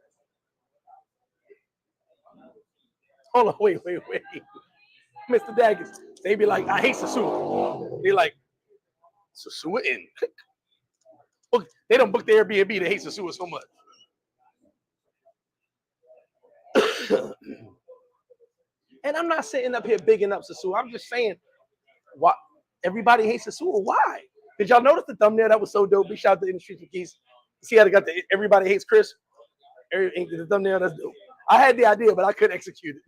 Hold on, wait. Mr. Daggett. They be like, I hate Sosua. They like, Sosua in. They don't book the Airbnb. They hate Sosua so much. And I'm not sitting up here bigging up Sosua. I'm just saying, why everybody hates Sosua. Why? Did y'all notice the thumbnail? That was so dope. Big shout out to Industries for Keys. See how they got the Everybody Hates Chris? The thumbnail, that's dope. I had the idea, but I couldn't execute it.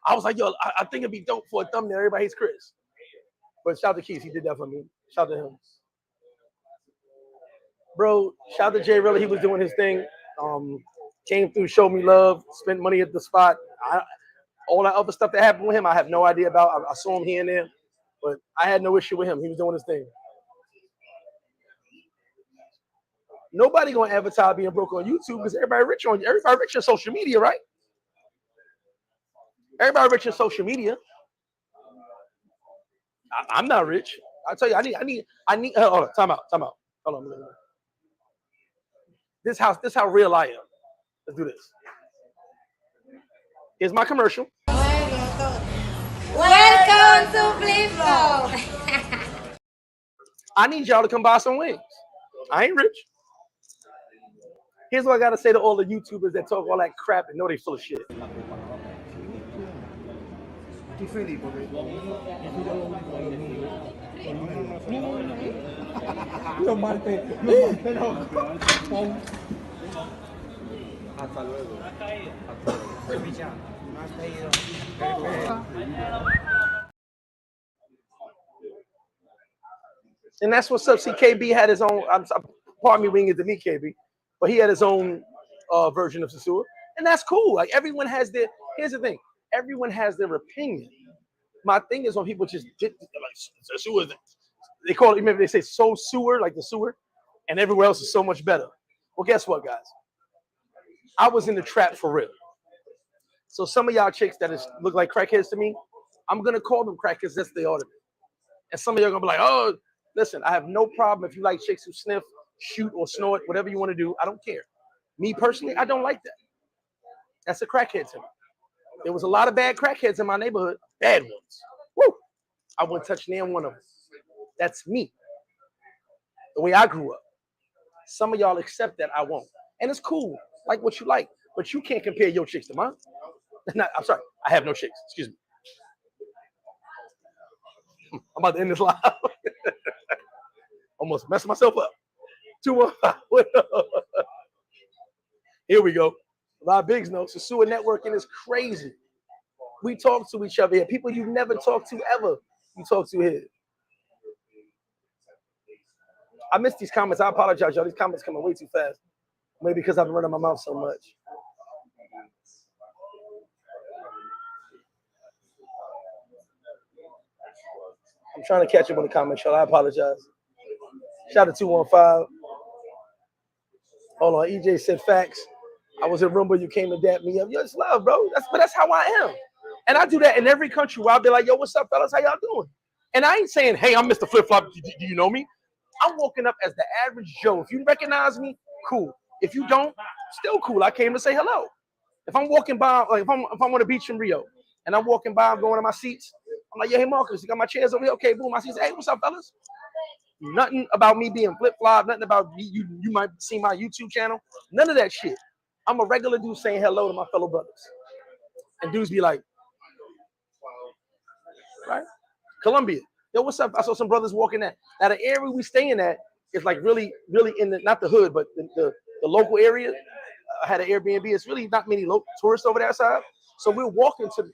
I was like, yo, I think it'd be dope for a thumbnail. Everybody Hates Chris. But shout out to Keys. He did that for me. Shout out to him. Bro, shout out to Jay Rilla. He was doing his thing. Came through, showed me love, spent money at the spot. All that other stuff that happened with him, I have no idea about. I saw him here and there, but I had no issue with him. He was doing his thing. Nobody gonna advertise being broke on YouTube because everybody rich on social media, right? Everybody rich on social media. I'm not rich. I tell you, I need. Hold on, time out. Hold on. This how real I am. Let's do this. Here's my commercial. Welcome to FlipFlop. I need y'all to come buy some wings. I ain't rich. Here's what I gotta say to all the YouTubers that talk all that crap and know they full of shit. And that's what's up. See, KB had his own. Pardon me, we didn't get to meet KB, but he had his own version of Sosua, and that's cool. Like everyone has their. Here's the thing: everyone has their opinion. My thing is when people just like Sosua, they call it. Maybe they say so sewer, like the sewer, and everywhere else is so much better. Well, guess what, guys? I was in the trap for real. So some of y'all chicks that look like crackheads to me, I'm gonna call them crackheads. That's the order. And some of y'all gonna be like, oh, listen, I have no problem if you like chicks who sniff, shoot, or snort, whatever you want to do. I don't care. Me personally, I don't like that. That's a crackhead to me. There was a lot of bad crackheads in my neighborhood, bad ones. Woo! I wouldn't touch near one of them. That's me. The way I grew up. Some of y'all accept that, I won't. And it's cool. Like what you like. But you can't compare your chicks to mine. I'm sorry. I have no chicks. Excuse me. I'm about to end this live. Almost messed myself up. 215. Here we go. A lot of bigs know. Sosua networking is crazy. We talk to each other here. People you've never talked to ever, you talk to here. I missed these comments. I apologize, y'all. These comments coming way too fast. Maybe because I've been running my mouth so much. I'm trying to catch up on the comments, y'all. I apologize. Shout out to 215. Hold on. EJ said facts. I was in Rumba. You came to dap me up. Yo, it's love, bro. That's how I am. And I do that in every country where I'll be like, yo, what's up, fellas? How y'all doing? And I ain't saying, hey, I'm MrFlipFlop. Do you know me? I'm walking up as the average Joe. If you recognize me, cool. If you don't, still cool. I came to say hello. If I'm walking by, like if I'm on the beach in Rio and I'm walking by, I'm going to my seats. I'm like, yeah, hey, Marcus, you got my chairs over here? Okay, boom. My seats. Hey, what's up, fellas? Nothing about me being flip-flop. Nothing about me. You might see my YouTube channel. None of that shit. I'm a regular dude saying hello to my fellow brothers. And dudes be like, right? Colombia. Yo, what's up? I saw some brothers walking that. Now, the area we staying at is like really, really in the, not the hood, but the local area. I had an Airbnb. It's really not many local tourists over that side. So we're walking to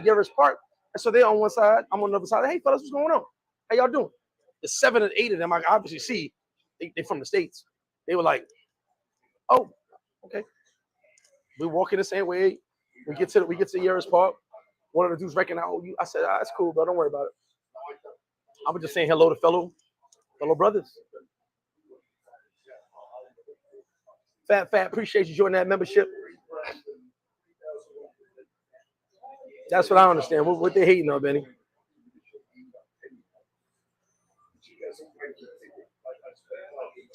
Yerris Park. And so they're on one side. I'm on the other side. Hey, fellas, what's going on? How y'all doing? The 7 or 8 of them I obviously see. They're from the States. They were like, oh, okay. We're walking the same way. We get to Yerris Park. One of the dudes reckoned out you. I said, that's cool, bro. Don't worry about it. I was just saying hello to fellow brothers. Fat, appreciate you joining that membership. That's what I understand. What they hating on, Benny?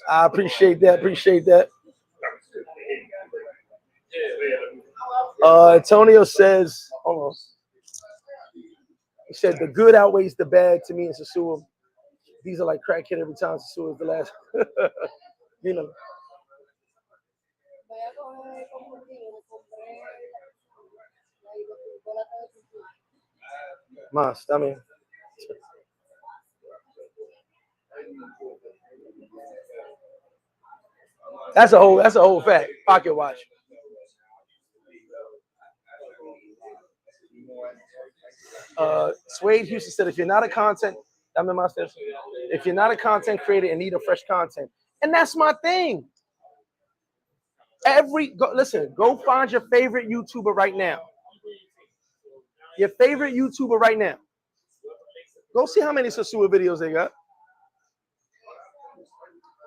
I appreciate that. Antonio says, hold on. He said the good outweighs the bad to me and Sosua. These are like crackhead every time Sosua is the last. You know. Must, I mean. That's a whole fact. Pocket watch. Swade Houston said, if you're not a content, I'm in my steps. If you're not a content creator and need a fresh content, and that's my thing. Go find your favorite YouTuber right now. Your favorite YouTuber right now. Go see how many Sosua videos they got.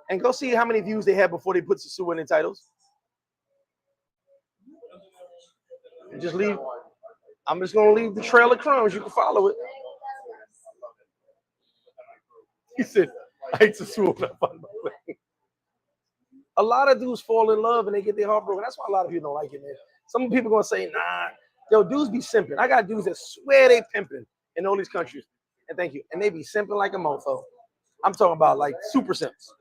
And go see how many views they had before they put Sosua in the titles. And just leave. I'm just gonna leave the trail of crumbs. You can follow it. He said, I hate Sosua. A lot of dudes fall in love and they get their heart broken. That's why a lot of people don't like it, man. Some people gonna say, nah, yo, dudes be simping. I got dudes that swear they pimping in all these countries. And thank you. And they be simping like a mofo. I'm talking about like super simps.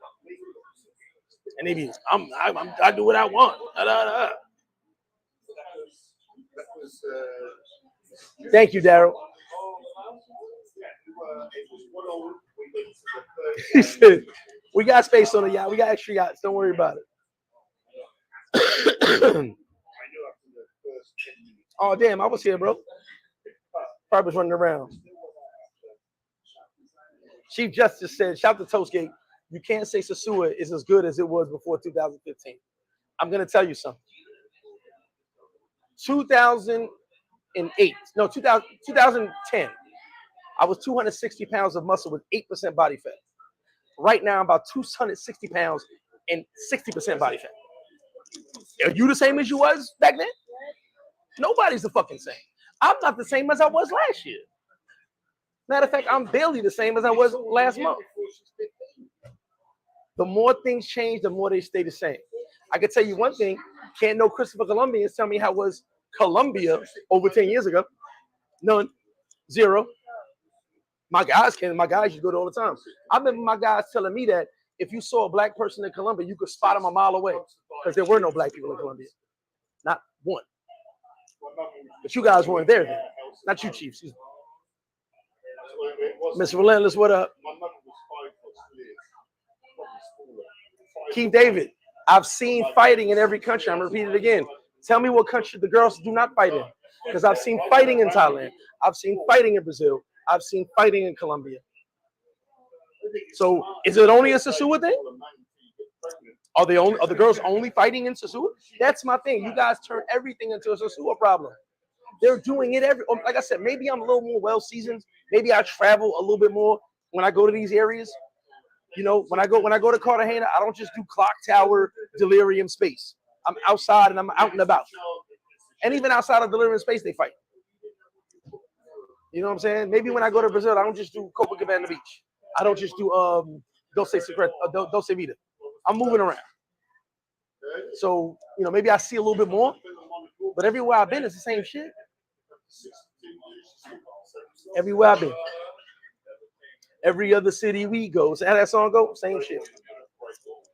And they be, I do what I want. Da, da, da. Thank you, Daryl. He said, we got space on the yacht. We got extra yachts. Don't worry about it. Oh, damn. I was here, bro. Probably was running around. Chief Justice said, shout to Toastgate. You can't say Sosua is as good as it was before 2015. I'm going to tell you something. 2010, I was 260 pounds of muscle with 8% body fat. Right now, I'm about 260 pounds and 60% body fat. Are you the same as you was back then? Nobody's the fucking same. I'm not the same as I was last year. Matter of fact, I'm barely the same as I was last month. The more things change, the more they stay the same. I can tell you one thing, can't no Christopher Colombians tell me how was Colombia over 10 years ago. None. Zero. My guys used to go there all the time. I remember my guys telling me that if you saw a black person in Colombia, you could spot them a mile away because there were no black people in Colombia. Not one. But you guys weren't there then. Not you, Chiefs. Mr. Relentless, what up? Keith David, I've seen fighting in every country. I'm repeating it again. Tell me what country the girls do not fight in. Because I've seen fighting in Thailand. I've seen fighting in Brazil. I've seen fighting in Colombia. So is it only a Sosua thing? Are the girls only fighting in Sosua? That's my thing. You guys turn everything into a Sosua problem. They're doing it like I said, maybe I'm a little more well-seasoned. Maybe I travel a little bit more when I go to these areas. You know, when I go to Cartagena, I don't just do clock tower, delirium space. I'm outside and I'm out and about. And even outside of delirium space, they fight. You know what I'm saying? Maybe when I go to Brazil, I don't just do Copacabana Beach. I don't just do Doce Vida. I'm moving around. So, you know, maybe I see a little bit more. But everywhere I've been, it's the same shit. Everywhere I've been. Every other city we go. So how that song go? Same shit.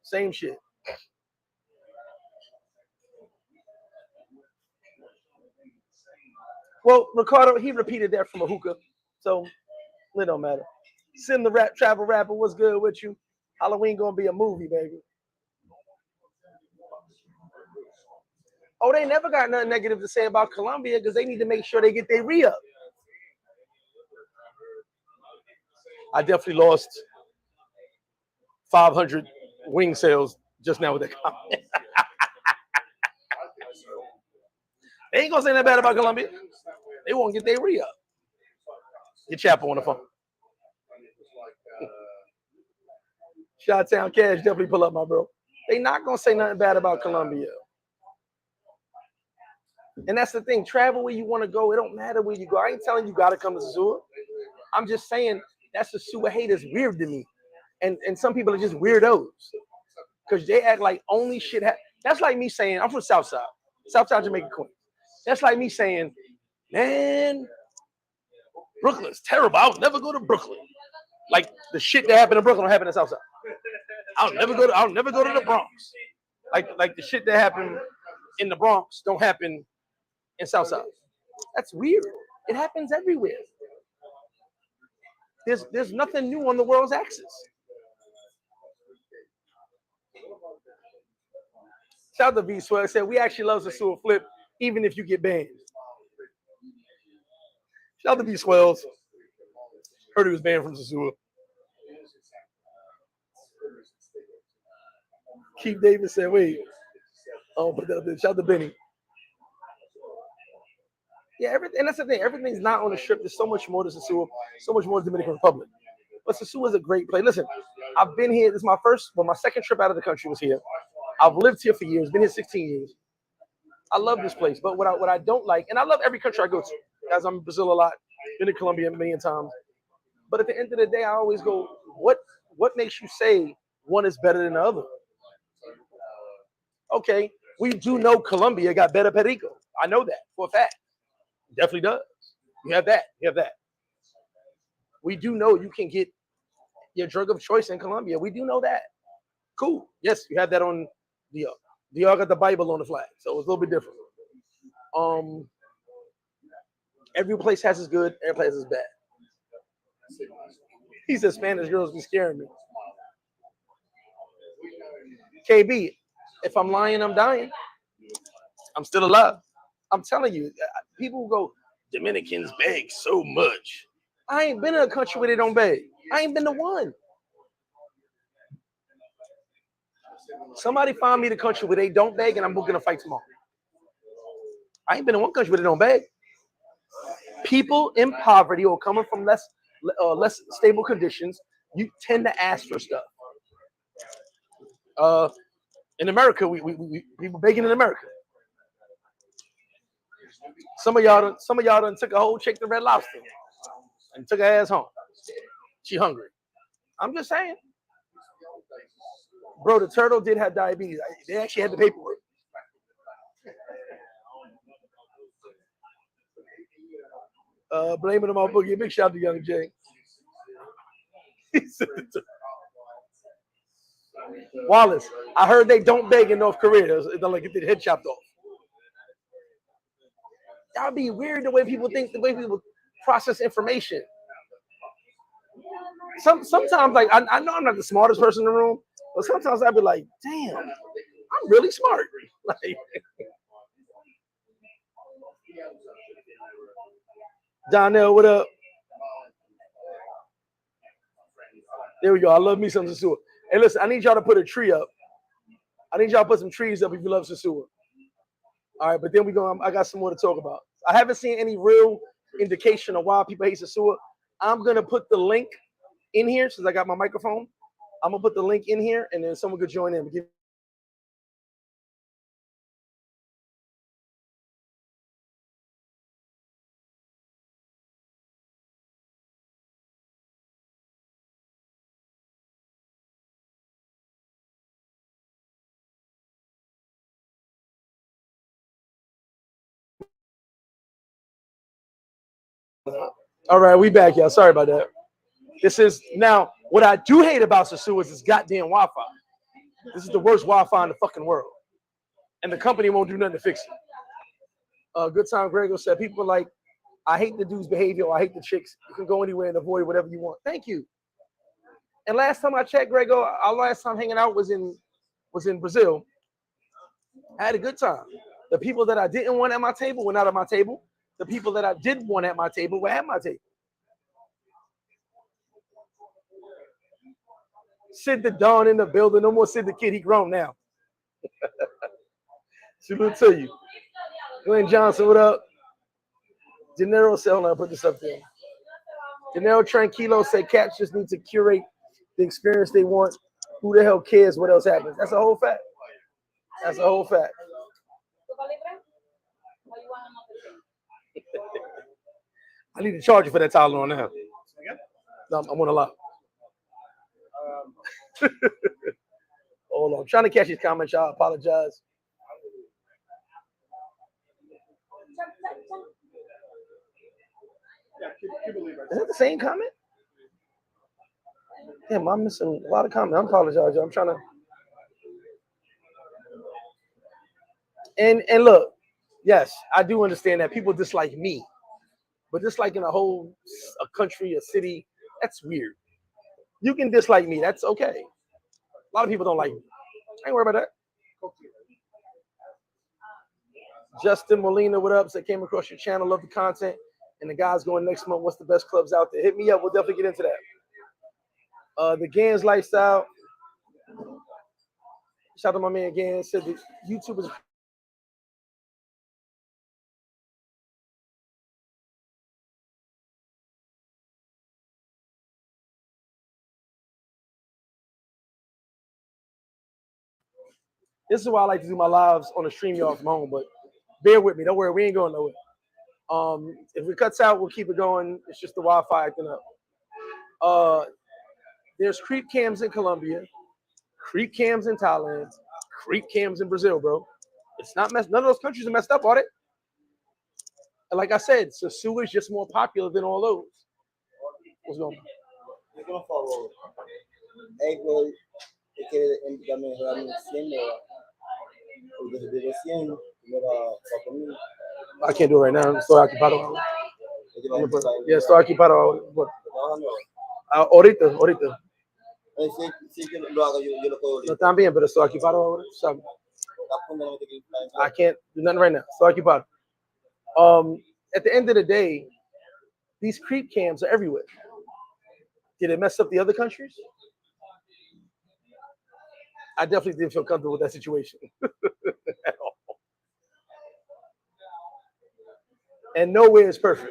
Same shit. Well, Ricardo, he repeated that from a hookah. So it don't matter. Sim the travel rapper, what's good with you? Halloween gonna be a movie, baby. Oh, they never got nothing negative to say about Colombia because they need to make sure they get their re-up. I definitely lost 500 wing sales just now with that comment. They ain't gonna say that bad about Colombia. They won't get their re-up. Get Chapo on the phone. Shot-Town Cash, definitely pull up, my bro. They not gonna say nothing bad about Colombia. And that's the thing. Travel where you want to go. It don't matter where you go. I ain't telling you gotta come to Sosua. I'm just saying that's Sosua hate is weird to me. And some people are just weirdos. Because they act like only shit that's like me saying, I'm from Southside Jamaica, Queens. That's like me saying, man, Brooklyn's terrible. I'll never go to Brooklyn. Like the shit that happened in Brooklyn don't happen in Southside. I'll never go to the Bronx. Like the shit that happened in the Bronx don't happen in Southside. That's weird. It happens everywhere. There's nothing new on the world's axis. Shout out to V Swell. Said we actually love Sosua Flip, even if you get banned. Shout out to V Swells. Heard he was banned from Sosua. Keith Davis said, wait. Oh, but shout out to Benny. Yeah, everything. And that's the thing. Everything's not on the strip. There's so much more to Sosua, so much more to Dominican Republic. But Sosua is a great place. Listen, I've been here. This is my my second trip out of the country was here. I've lived here for years. Been here 16 years. I love this place. But what I don't like, and I love every country I go to. Guys, I'm in Brazil a lot. Been to Colombia a million times. But at the end of the day, I always go, what makes you say one is better than the other? Okay, we do know Colombia got better perico. I know that for a fact. Definitely does. You have that. You have that. We do know you can get your drug of choice in Colombia. We do know that. Cool. Yes, you have that on the y'all got the Bible on the flag, so it's a little bit different. Every place has its good, every place has its bad. He said Spanish girls be scaring me. KB, if I'm lying, I'm dying. I'm still alive. I'm telling you, people go, Dominicans beg so much. I ain't been in a country where they don't beg. I ain't been to one. Somebody find me the country where they don't beg, and I'm booking a fight tomorrow. I ain't been in one country where they don't beg. People in poverty or coming from less stable conditions, you tend to ask for stuff. In America, we people begging in America. Some of y'all done took a whole chick to Red Lobster and took her ass home. She hungry. I'm just saying. Bro, the turtle did have diabetes. They actually had the paperwork. Blaming him on Boogie. Big shout out to Young Jay. Wallace, I heard they don't beg in North Korea. They'll like get their head chopped off. That'd be weird the way people think, the way people process information. Sometimes, like I know I'm not the smartest person in the room, but sometimes I'd be like, damn, I'm really smart. Like, Donnell, what up? There we go. I love me some Sosua. Hey, listen, I need y'all to put a tree up. I need y'all to put some trees up if you love Sosua. All right, but then I got some more to talk about. I haven't seen any real indication of why people hate Sosua. I'm gonna put the link in here since I got my microphone. I'm gonna put the link in here, and then someone could join in. All right, we back, y'all. Sorry about that. This is now what I do hate about Sosua is this goddamn Wi-Fi. This is the worst Wi-Fi in the fucking world, and the company won't do nothing to fix it. Good Time Grego said, people like, I hate the dude's behavior, or I hate the chicks. You can go anywhere and avoid whatever you want. Thank you. And last time I checked, Grego, our last time hanging out was in Brazil. I had a good time. The people that I didn't want at my table were not at my table. The people that I did want at my table were at my table. Sid the Don in the building. No more Sid the Kid. He grown now. Salute to you. Glenn Johnson, what up? Gennaro said, hold on, I'll put this up there. Gennaro Tranquilo said cats just need to curate the experience they want. Who the hell cares what else happens? That's a whole fact. That's a whole fact. I need to charge you for that towel on now. No, I'm on a lot. Hold on. I'm trying to catch these comments, y'all. I apologize. Is that the same comment? Damn, I'm missing a lot of comments. I apologize, y'all. I'm trying to. And look, yes, I do understand that people dislike me, but disliking a country, a city, that's weird. You can dislike me, that's okay. A lot of people don't like me. I ain't worried about that. Justin Molina, what up? So I came across your channel, love the content. And the guys going next month. What's the best clubs out there? Hit me up. We'll definitely get into that. The Gans lifestyle. Shout out to my man Gans. Said the YouTubers. This is why I like to do my lives on the StreamYard from home. But bear with me. Don't worry. We ain't going nowhere. If it cuts out, we'll keep it going. It's just the Wi-Fi acting up. There's creep cams in Colombia, creep cams in Thailand, creep cams in Brazil, bro. It's not messed. None of those countries are messed up, are they? And like I said, Sosua is just more popular than all those. What's going on? You're gonna follow. Ego, que quiere mejorar mi 100 porque si tiene 100, mira, 4,000. I can't do it right now. Estoy ocupado. Yeah, estoy ocupado. Ahorita. Sí que lo haga, yo lo puedo No, también, pero estoy ocupado ahora. I can't do nothing right now. Estoy ocupado. At the end of the day, these creep cams are everywhere. Did it mess up the other countries? I definitely didn't feel comfortable with that situation at all. And nowhere is perfect.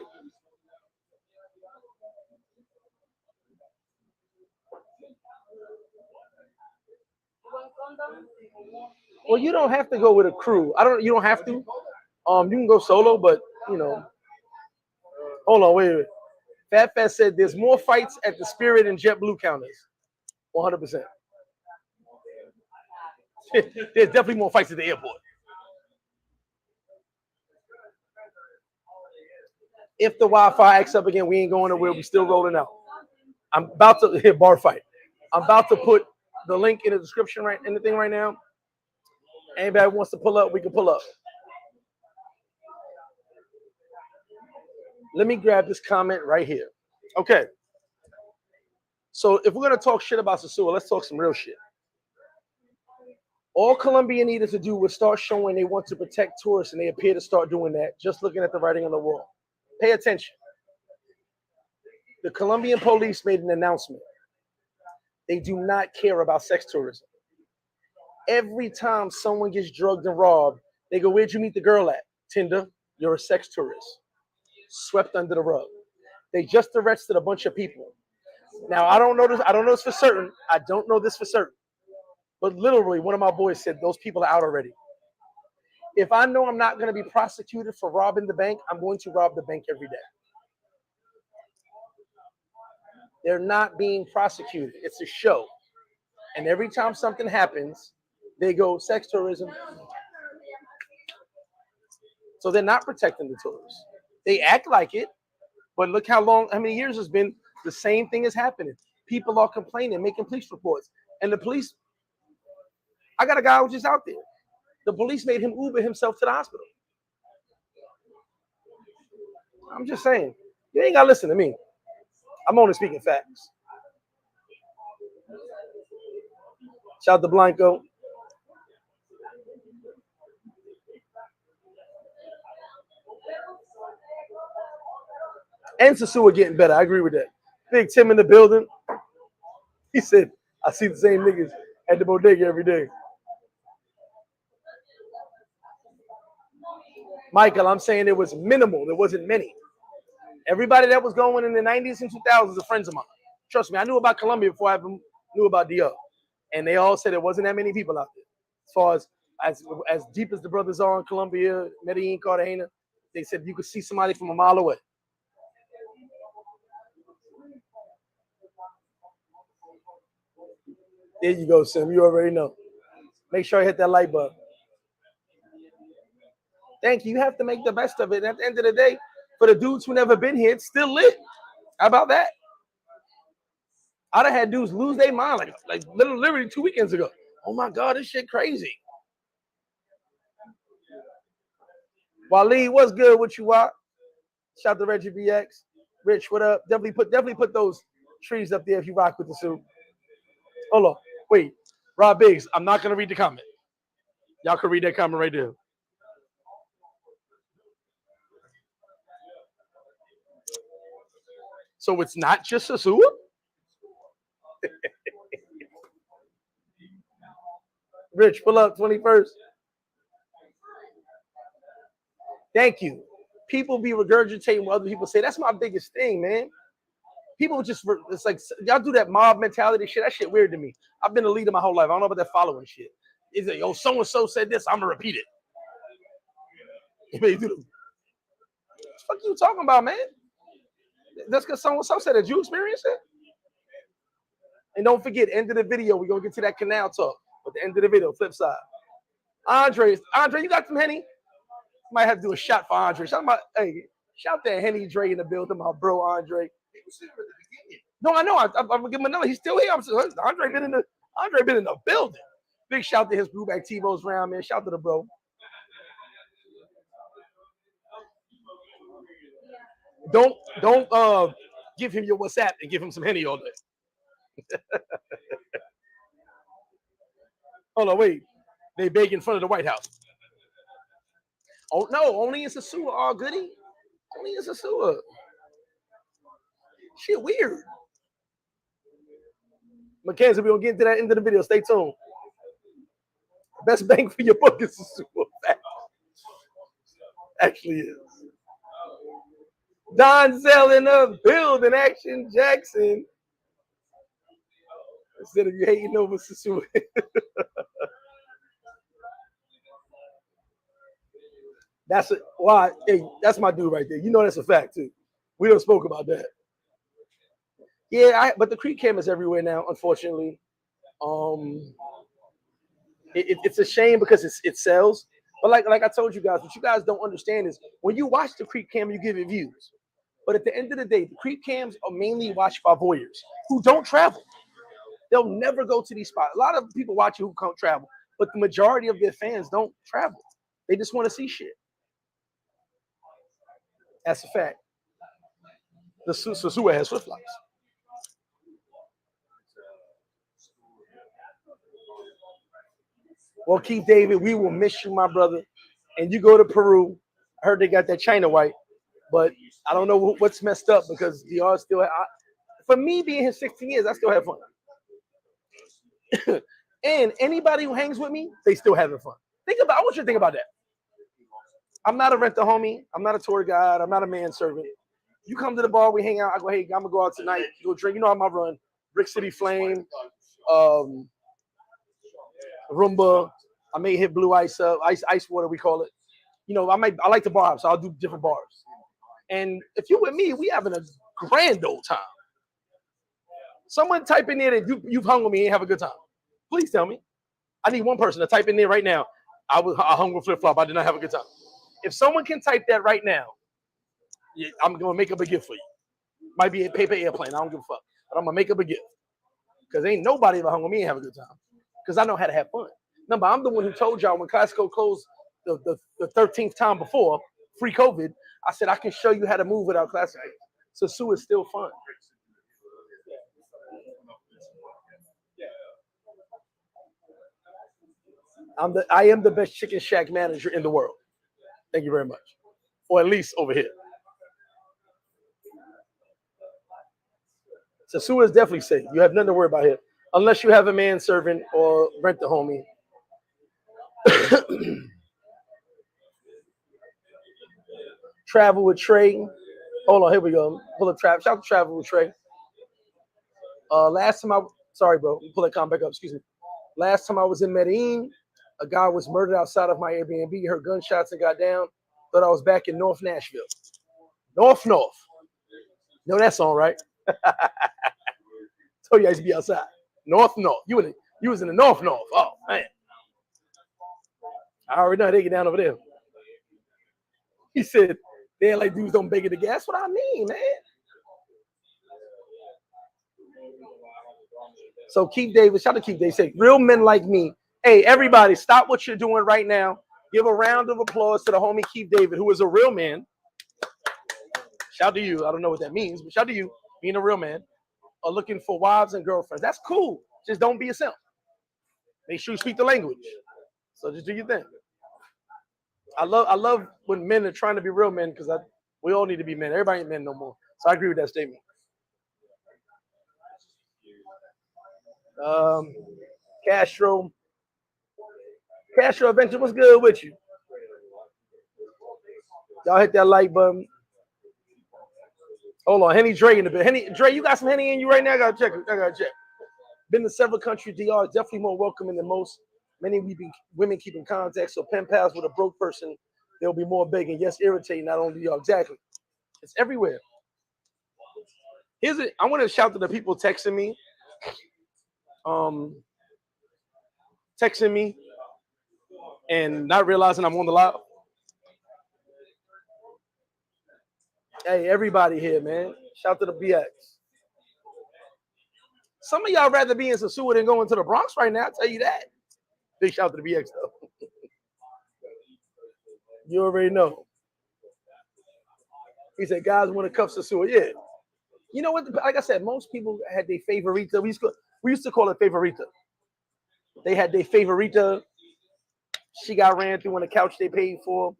Well, you don't have to go with a crew. You don't have to. You can go solo, but you know. Hold on, wait. Fat said there's more fights at the Spirit and JetBlue counters. 100%. There's definitely more fights at the airport. If the Wi-Fi acts up again, we ain't going nowhere. We still rolling out. I'm about to hit bar fight. I'm about to put the link in the description in the thing right now. Anybody wants to pull up, we can pull up. Let me grab this comment right here. Okay. So if we're gonna talk shit about Sosua, let's talk some real shit. All Colombia needed to do was start showing they want to protect tourists, and they appear to start doing that, just looking at the writing on the wall. Pay attention. The Colombian police made an announcement. They do not care about sex tourism. Every time someone gets drugged and robbed, they go, "Where'd you meet the girl at?" "Tinder." "You're a sex tourist." Swept under the rug. They just arrested a bunch of people. Now, I don't know this for certain. I don't know this for certain. But literally, one of my boys said those people are out already. If I know I'm not going to be prosecuted for robbing the bank, I'm going to rob the bank every day. They're not being prosecuted. It's a show. And every time something happens, they go, sex tourism. So they're not protecting the tourists. They act like it, but look how many years it's been. The same thing is happening. People are complaining, making police reports. And the police, I got a guy who was just out there. The police made him Uber himself to the hospital. I'm just saying, you ain't got to listen to me. I'm only speaking facts. Shout out to Blanco. And Sosua getting better. I agree with that. Big Tim in the building. He said, I see the same niggas at the bodega every day. Michael, I'm saying it was minimal. There wasn't many. Everybody that was going in the 90s and 2000s are friends of mine. Trust me, I knew about Colombia before I even knew about DR. And they all said there wasn't that many people out there. As far as deep as the brothers are in Colombia, Medellin, Cartagena, they said you could see somebody from a mile away. There you go, Sim. You already know. Make sure I hit that like button. Thank you. You have to make the best of it. And at the end of the day, for the dudes who never been here, it's still lit. How about that? I'd have had dudes lose their mind like literally 2 weekends ago. Oh my God, this shit crazy. Waleed, what's good with you, Walt? Shout out to Reggie BX. Rich, what up? Definitely put those trees up there if you rock with the suit. Hold on. Wait. Rob Biggs, I'm not gonna read the comment. Y'all can read that comment right there. So it's not just Sosua? Rich, pull up 21st. Thank you. People be regurgitating what other people say. That's my biggest thing, man. People just, it's like, y'all do that mob mentality shit. That shit weird to me. I've been a leader my whole life. I don't know about that following shit. Is it, yo, so-and-so said this, I'm going to repeat it. What the fuck you talking about, man? That's because so-and-so said it. Did you experience it? And don't forget, end of the video, we're going to get to that canal talk. At the end of the video, flip side. Andre, you got some Henny? Might have to do a shot for Andre. Shout that Henny Dre in the building, my bro Andre. No, I know. I'm gonna give him another. He's still here. Andre been in the building. Big shout to his group at Tebow's round, man. Shout to the bro. Don't give him your WhatsApp and give him some Henny all day. Hold on, wait. They beg in front of the White House. Oh no, only in Sosua, all goody. Only in Sosua. Shit weird. Mackenzie, we're gonna get into that end of the video. Stay tuned. Best bang for your buck is Sosua. Actually is. Donzel in the building, Action Jackson. Instead of you hating over Sosua. Hey, that's my dude right there. You know that's a fact too. We don't spoke about that. Yeah, but the creek cam is everywhere now, unfortunately. It's a shame because it sells. But like I told you guys, what you guys don't understand is when you watch the creek cam, you give it views. But at the end of the day, the creek cams are mainly watched by voyeurs who don't travel. They'll never go to these spots. A lot of people watch you who can't travel, but the majority of their fans don't travel. They just want to see shit. That's a fact. The Sosua has flip-flops. Well, Keith David, we will miss you, my brother. And you go to Peru. I heard they got that China white, but I don't know what's messed up because DR still. For me being here 16 years, I still have fun. And anybody who hangs with me, they still having fun. I want you to think about that. I'm not a rent-a-homie. I'm not a tour guide. I'm not a manservant. You come to the bar, we hang out. I go, hey, I'm gonna go out tonight, go drink. You know how I run. Brick City Flame, Roomba. I may hit Blue Ice up, ice water, we call it. You know, I like to bar, so I'll do different bars. And if you're with me, we having a grand old time. Someone type in there that you've hung with me and have a good time. Please tell me. I need one person to type in there right now. I hung with FlipFlop. I did not have a good time. If someone can type that right now, I'm gonna make up a gift for you. Might be a paper airplane. I don't give a fuck. But I'm gonna make up a gift. Because ain't nobody ever hung with me and have a good time. Because I know how to have fun. Remember, I'm the one who told y'all when Costco closed the 13th time before, free COVID, I said I can show you how to move without Costco. Sosua is still fun. I am the best chicken shack manager in the world. Thank you very much. Or at least over here. Sosua is definitely safe. You have nothing to worry about here. Unless you have a manservant or rent the homie. Travel with Trey. Hold on, here we go. Pull up Shout out to Travel with Trey. Last time sorry, bro. Pull that comment back up. Excuse me. Last time I was in Medellin, a guy was murdered outside of my Airbnb. Heard gunshots and got down. Thought I was back in North Nashville. North. Know that song, right? Told you I used to be outside. North. You was in the North. Oh, man. I already know they get down over there. He said, they like dudes don't beg it to gas. That's what I mean, man. So Keith Davis, shout out to Keith Davis, say, real men like me. Hey, everybody, stop what you're doing right now. Give a round of applause to the homie Keith David, who is a real man. Shout to you. I don't know what that means, but shout to you, being a real man. Are looking for wives and girlfriends. That's cool. Just don't be a simp. Make sure you speak the language. So just do your thing. I love when men are trying to be real men because we all need to be men. Everybody ain't men no more. So I agree with that statement. Castro Adventure, what's good with you? Y'all hit that like button. Hold on, Henny Dre in the bit. Henny Dre, you got some Henny in you right now? I gotta check. Been to several countries. DR is definitely more welcoming than most. Many women keep in contact, so pen pals with a broke person, they'll be more begging. Yes, irritating, not only DR. Exactly. It's everywhere. I want to shout to the people texting me. Texting me and not realizing I'm on the live. Hey, everybody here, man. Shout to the BX. Some of y'all rather be in Sosua than going to the Bronx right now. I'll tell you that. Big shout to the BX, though. You already know. He said, guys want to cuff Sosua. Yeah. You know what? Like I said, most people had their favorita. We used to call it favorita. They had their favorita. She got ran through on the couch they paid for.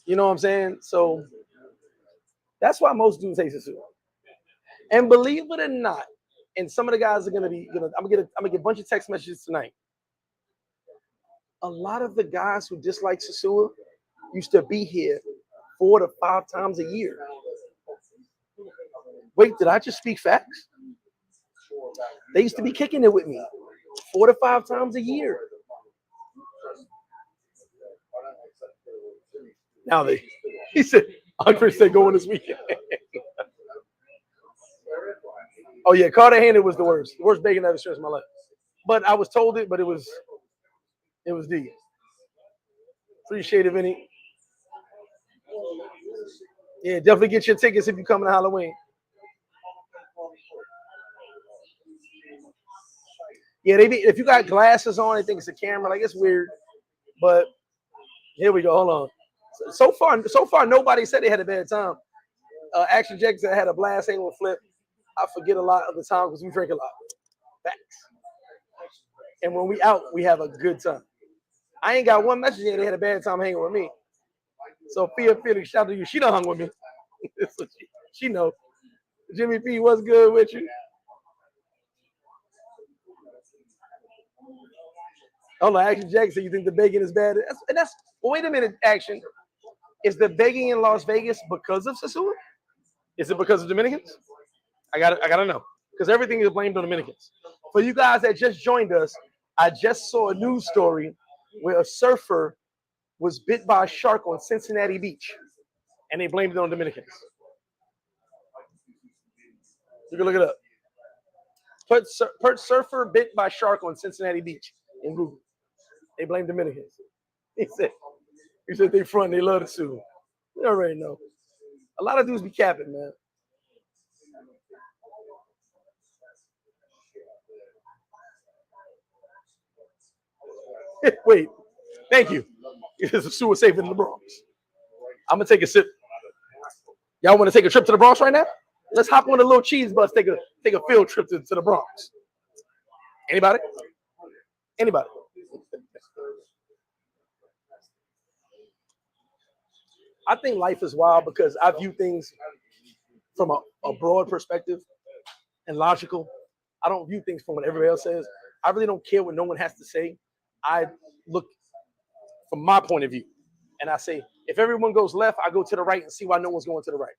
You know what I'm saying? So that's why most dudes hate Sosua. And believe it or not, and some of the guys are I'm gonna get a bunch of text messages tonight. A lot of the guys who dislike Sosua used to be here 4 to 5 times a year. Wait, did I just speak facts? They used to be kicking it with me 4 to 5 times a year. Now he said, Andre said going this weekend. Oh yeah, Carter Handed was the worst bacon I've ever experienced in my life. But I was told it, but it was D. Appreciate it, Vinny. Yeah, definitely get your tickets if you come to Halloween. Yeah, if you got glasses on, they think it's a camera. Like, it's weird. But here we go. Hold on. So far, nobody said they had a bad time. Action Jackson had a blast hanging with Flip. I forget a lot of the time because we drink a lot. Facts. And when we out, we have a good time. I ain't got one message yet. They had a bad time hanging with me. So Felix, shout out to you. She done hung with me. she know. Jimmy P, what's good with you? Hold on, Action Jackson, you think the begging is bad? Wait a minute, Action. Is the begging in Las Vegas because of Sosua? Is it because of Dominicans? I gotta know. Because everything is blamed on Dominicans. For you guys that just joined us, I just saw a news story where a surfer was bit by a shark on Cincinnati Beach, and they blamed it on Dominicans. You can look it up. Put surfer bit by shark on Cincinnati Beach in Google. They blame Dominicans. He said they front, they love to sue. You already know. A lot of dudes be capping, man. Wait, thank you. It's a sewer safe in the Bronx. I'm gonna take a sip. Y'all want to take a trip to the Bronx right now? Let's hop on a little cheese bus. Take a field trip to the Bronx. Anybody? I think life is wild because I view things from a broad perspective and logical. I don't view things from what everybody else says. I really don't care what no one has to say. I look from my point of view, and I say, if everyone goes left, I go to the right and see why no one's going to the right.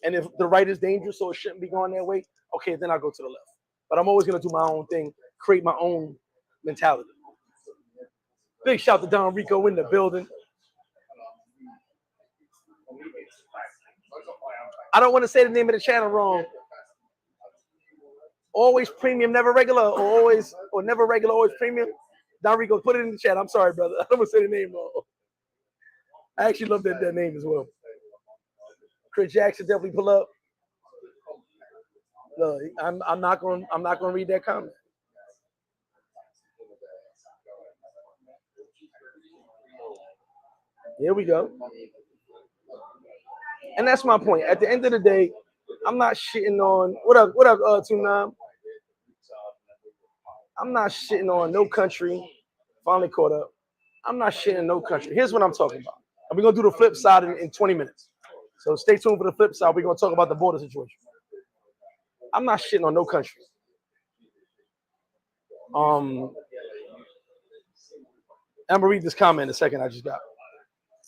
And if the right is dangerous, so it shouldn't be going that way, okay, then I'll go to the left. But I'm always going to do my own thing, create my own mentality. Big shout to Don Rico in the building. I don't want to say the name of the channel wrong. Always premium, never regular, or never regular, always premium. Don Rico, put it in the chat. I'm sorry, brother. I don't want to say the name wrong. I actually love that name as well. Chris Jackson definitely pull up. No, I'm not going to read that comment. Here we go. And that's my point. At the end of the day, I'm not shitting on what up, Tunam? I'm not shitting on no country. Finally caught up. I'm not shitting no country. Here's what I'm talking about. And we're gonna do the flip side in 20 minutes. So stay tuned for the flip side. We're gonna talk about the border situation. I'm not shitting on no country. I'm gonna read this comment in a second. I just got.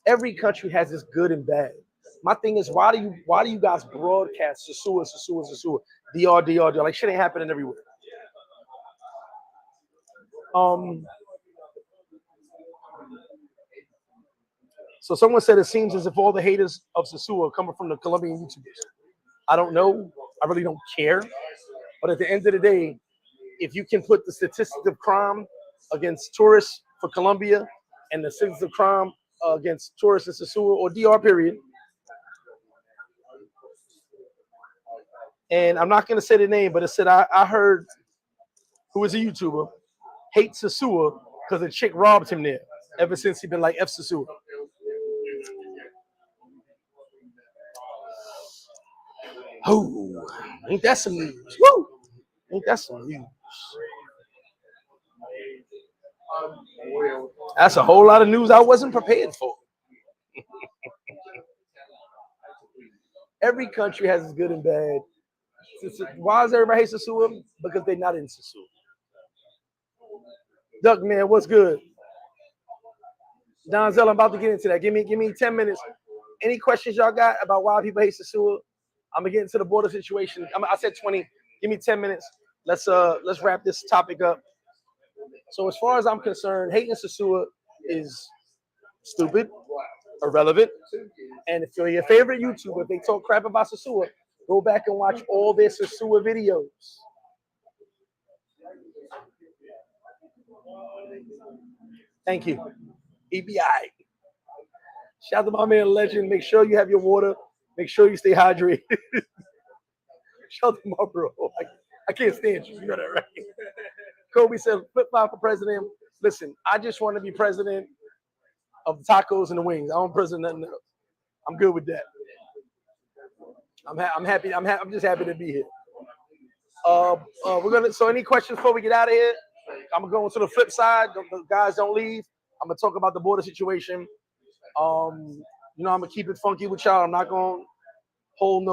Every country has its good and bad. My thing is, why do you guys broadcast Sosua, Sosua, Sosua, DR, DR, DR? Like shit ain't happening everywhere. So someone said it seems as if all the haters of Sosua are coming from the Colombian YouTubers. I don't know. I really don't care. But at the end of the day, if you can put the statistics of crime against tourists for Colombia and the statistics of crime against tourists in Sosua or DR period, and I'm not going to say the name, but it said I heard who is a YouTuber hate Sosua because a chick robbed him there. Ever since he been like F Sosua. Oh, ain't that some news? Woo! Ain't that some news? That's a whole lot of news I wasn't prepared for. Every country has its good and bad. Why does everybody hate Sosua? Because they're not in Sosua. Duck man, what's good? Donzel, I'm about to get into that. Give me 10 minutes. Any questions y'all got about why people hate Sosua? I'm gonna get into the border situation. I said 20. Give me 10 minutes. Let's wrap this topic up. So as far as I'm concerned, hating Sosua is stupid, irrelevant. And if you're your favorite YouTuber, if they talk crap about Sosua, go back and watch all their Sosua videos. Thank you. EBI. Shout out to my man Legend. Make sure you have your water. Make sure you stay hydrated. Shout out to my bro. I can't stand you. You know that, right? Kobe said, flip-flop for president. Listen, I just want to be president of the tacos and the wings. I don't president nothing else. I'm good with that. I'm happy. I'm just happy to be here. We're gonna. So, any questions before we get out of here? I'm gonna go to the flip side. The guys don't leave. I'm gonna talk about the border situation. I'm gonna keep it funky with y'all. I'm not gonna hold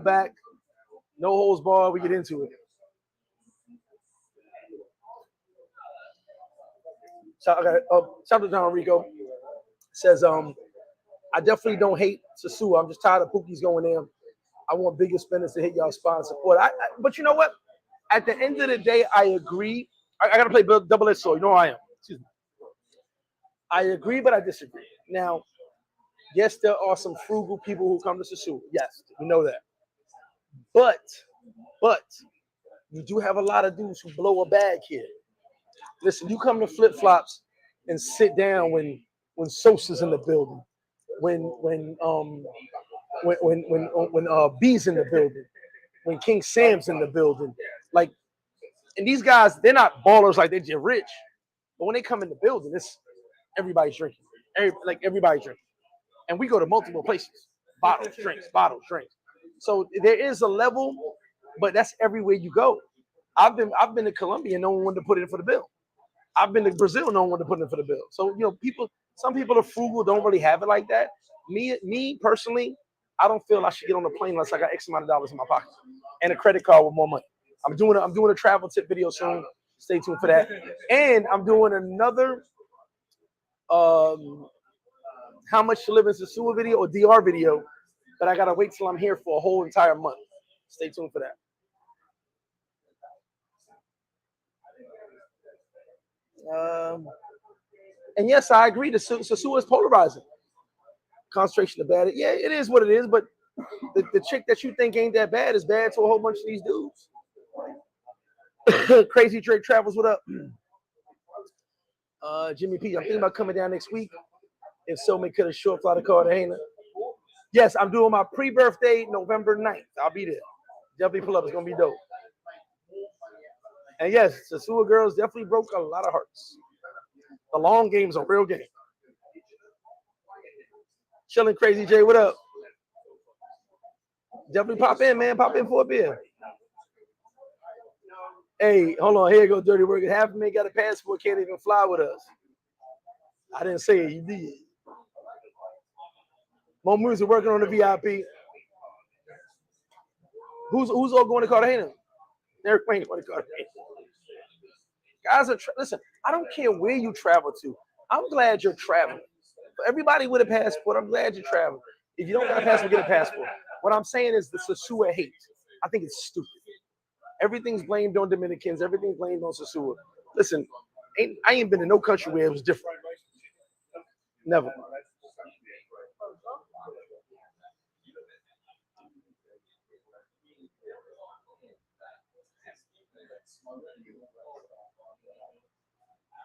back. No holds barred. We get into it. So, okay, shout out to John Rico. Says, I definitely don't hate Sosua. I'm just tired of Pookie's going in. I want bigger spenders to hit y'all spot and support. But you know what? At the end of the day, I agree. I got to play double-edged sword. You know I am. Excuse me. I agree, but I disagree. Now, yes, there are some frugal people who come to Sosua. Yes, we know that. But you do have a lot of dudes who blow a bag here. Listen, you come to flip-flops and sit down when Sosa's in the building, when B's in the building, when King Sam's in the building. Like, and these guys, they're not ballers like they're just rich. But when they come in the building, it's everybody's drinking. Everybody's drinking. And we go to multiple places. Bottles, drinks. So there is a level, but that's everywhere you go. I've been to Colombia and no one wanted to put in for the bill. I've been to Brazil, no one wanted to put in for the bill. So, some people are frugal, don't really have it like that. Me personally, I don't feel I should get on a plane unless I got X amount of dollars in my pocket and a credit card with more money. I'm doing a travel tip video soon. Stay tuned for that. And I'm doing another how much to live in Sosua video or DR video, but I gotta wait till I'm here for a whole entire month. Stay tuned for that. And yes, I agree. Sosua is polarizing. Concentration of bad. Yeah, it is what it is. But the chick that you think ain't that bad is bad to a whole bunch of these dudes. Crazy Drake Travels, what up? Jimmy P, I'm thinking about coming down next week. If so, make it a short flight to Cartagena. Yes, I'm doing my pre-birthday November 9th. I'll be there. Definitely pull up. It's going to be dope. And yes, Sosua girls definitely broke a lot of hearts. The long game's a real game. Chilling Crazy J, what up? Definitely pop in, man. Pop in for a beer. Hey, hold on. Here you go, Dirty Work. Half of me got a passport, can't even fly with us. I didn't say it. You did. More music working on the VIP. Who's all going to Cartagena? Eric Wayne going to Cartagena. Guys are listen. I don't care where you travel to. I'm glad you're traveling. For everybody with a passport, I'm glad you're traveling. If you don't got a passport, get a passport. What I'm saying is the Sosua hate. I think it's stupid. Everything's blamed on Dominicans. Everything's blamed on Sosua. Listen, I ain't been in no country where it was different. Never.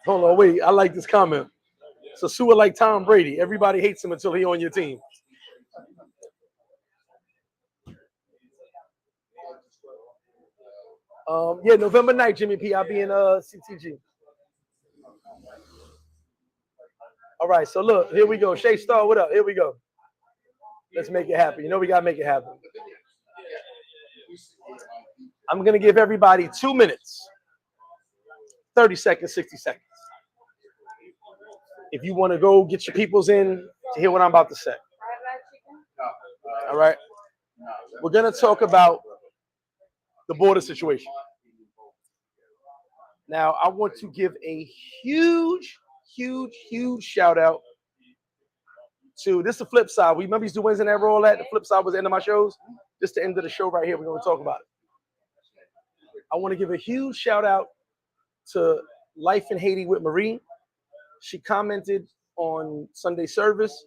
Hold on, wait. I like this comment. Sosua like Tom Brady. Everybody hates him until he on your team. Yeah, November 9th, Jimmy P. I'll be in CTG. All right, so look, here we go. Shay Star, what up? Here we go. Let's make it happen. You know we gotta make it happen. I'm gonna give everybody 2 minutes, 30 seconds, 60 seconds. If you want to go get your peoples in to hear what I'm about to say. All right. We're gonna talk about the border situation. Now, I want to give a huge shout out to this. The flip side. We remember used to do Wednesday Night Raw. That the flip side was the end of my shows. This the end of the show right here. We're gonna talk about it. I want to give a huge shout out to Life in Haiti with Marie. She commented on Sunday service,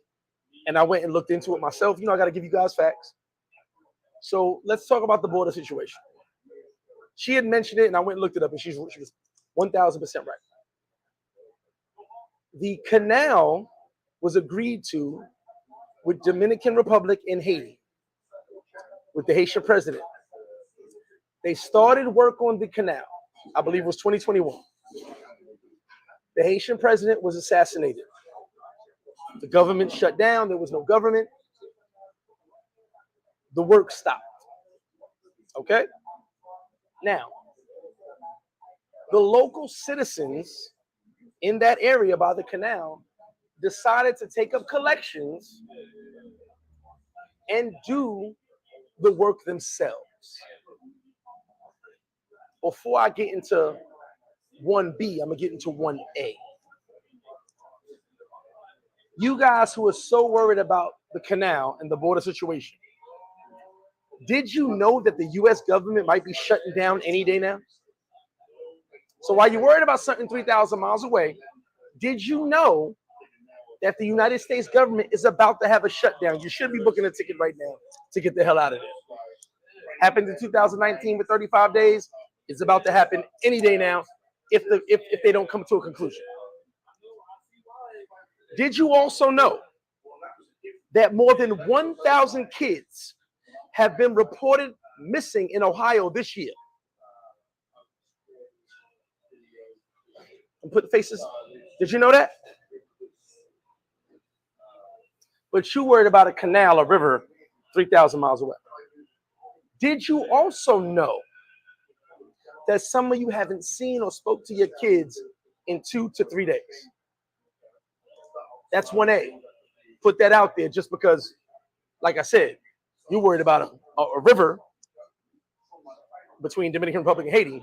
and I went and looked into it myself. You know, I got to give you guys facts. So let's talk about the border situation. She had mentioned it, and I went and looked it up, and she was 1,000% right. The canal was agreed to with Dominican Republic and Haiti, with the Haitian president. They started work on the canal. I believe it was 2021. The Haitian president was assassinated. The government shut down. There was no government. The work stopped. Okay? Now, the local citizens in that area by the canal decided to take up collections and do the work themselves. Before I get into 1B, I'm going to get into 1A. You guys who are so worried about the canal and the border situation, did you know that the U.S. government might be shutting down any day now? So while you're worried about something 3,000 miles away, did you know that the United States government is about to have a shutdown? You should be booking a ticket right now to get the hell out of there. Happened in 2019 with 35 days. It's about to happen any day now if they don't come to a conclusion. Did you also know that more than 1,000 kids have been reported missing in Ohio this year? And put faces. Did you know that? But you worried about a canal, a river, 3,000 miles away. Did you also know that some of you haven't seen or spoke to your kids in 2 to 3 days? That's 1A. Put that out there just because, like I said, you're worried about a river between Dominican Republic and Haiti,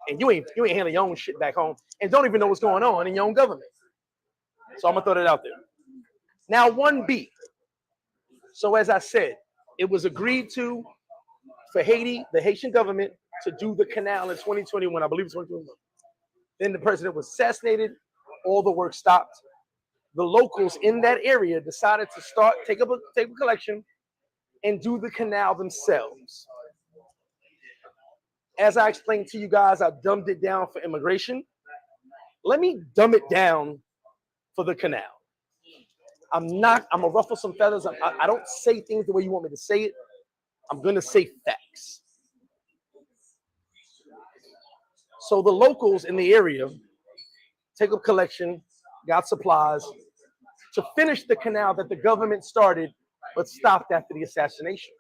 and you ain't handling your own shit back home and don't even know what's going on in your own government. So I'm gonna throw that out there. Now 1B. So as I said, it was agreed to for Haiti, the Haitian government, to do the canal in 2021. I believe it's 2021. Then the president was assassinated. All the work stopped. The locals in that area decided to take up a collection and do the canal themselves. As I explained to you guys, I dumbed it down for immigration. Let me dumb it down for the canal. I'm gonna ruffle some feathers. I don't say things the way you want me to say it. I'm gonna say facts. So the locals in the area take up collection, got supplies to finish the canal that the government started but stopped after the assassination.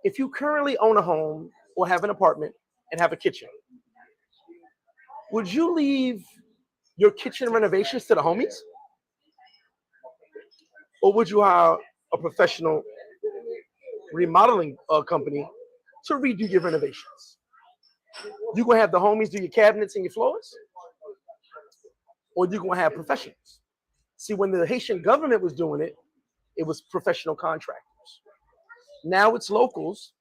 If you currently own a home or have an apartment and have a kitchen, would you leave your kitchen renovations to the homies? Or would you hire a professional remodeling company to redo your renovations. You're going to have the homies do your cabinets and your floors, or you're going to have professionals. See, when the Haitian government was doing it, it was professional contractors. Now it's locals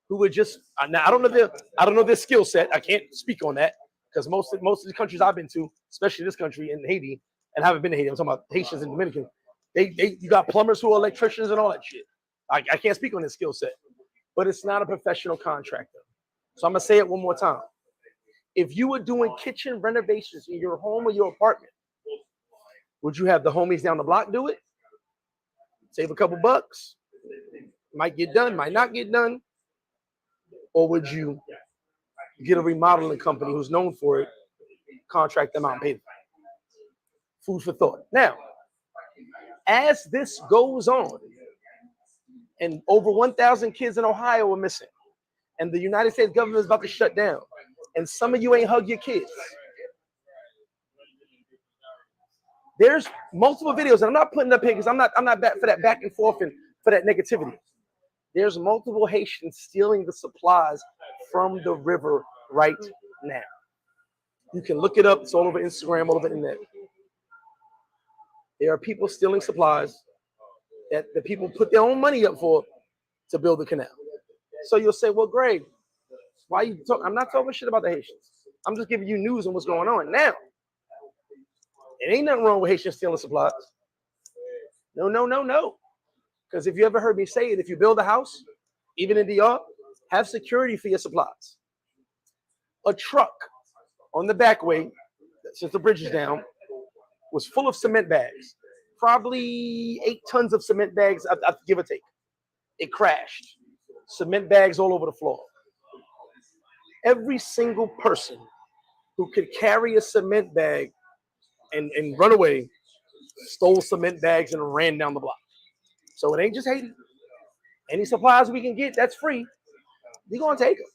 who are just, now I don't know their skill set. I can't speak on that because most of the countries I've been to, especially this country in Haiti, and haven't been to Haiti, I'm talking about Haitians and Dominican, you got plumbers who are electricians and all that shit. I can't speak on their skill set, but it's not a professional contractor. So I'm going to say it one more time. If you were doing kitchen renovations in your home or your apartment, would you have the homies down the block do it? Save a couple bucks? Might get done, might not get done. Or would you get a remodeling company who's known for it, contract them out and pay them? Food for thought. Now, as this goes on, and over 1,000 kids in Ohio are missing, and the United States government is about to shut down, and some of you ain't hug your kids. There's multiple videos, and I'm not putting up here because I'm not back for that back and forth and for that negativity. There's multiple Haitians stealing the supplies from the river right now. You can look it up. It's all over Instagram, all over the internet. There are people stealing supplies that the people put their own money up for to build the canal. So you'll say, well, Greg, why are you talking? I'm not talking shit about the Haitians. I'm just giving you news on what's going on now. It ain't nothing wrong with Haitians stealing supplies. No. Because if you ever heard me say it, if you build a house, even in DR, have security for your supplies. A truck on the back way, since the bridge is down, was full of cement bags. Probably 8 tons of cement bags, give or take. It crashed. Cement bags all over the floor. Every single person who could carry a cement bag and run away stole cement bags and ran down the block. So it ain't just Haiti. Any supplies we can get that's free, we gonna take them.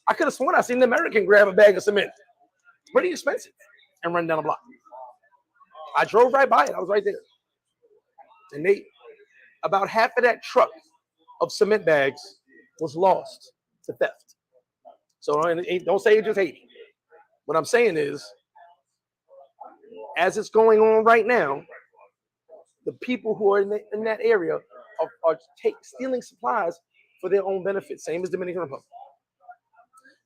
I could have sworn I seen an American grab a bag of cement, pretty expensive, and run down the block. I drove right by it. I was right there, and about half of that truck of cement bags was lost to theft. So don't say it just Haiti. What I'm saying is, as it's going on right now, the people who are in that area are stealing supplies for their own benefit, same as Dominican Republic.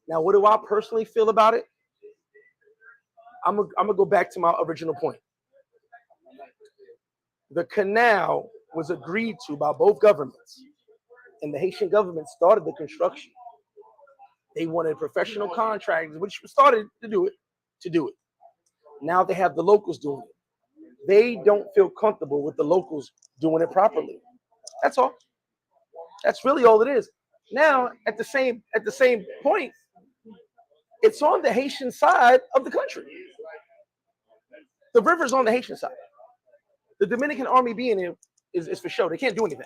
Now, what do I personally feel about it? I'm gonna go back to my original point. The canal was agreed to by both governments, and the Haitian government started the construction. They wanted professional contractors, which started to do it. Now they have the locals doing it. They don't feel comfortable with the locals doing it properly. That's all. That's really all it is. Now, at the same point, it's on the Haitian side of the country. The river's on the Haitian side. The Dominican army being here is for show. They can't do anything.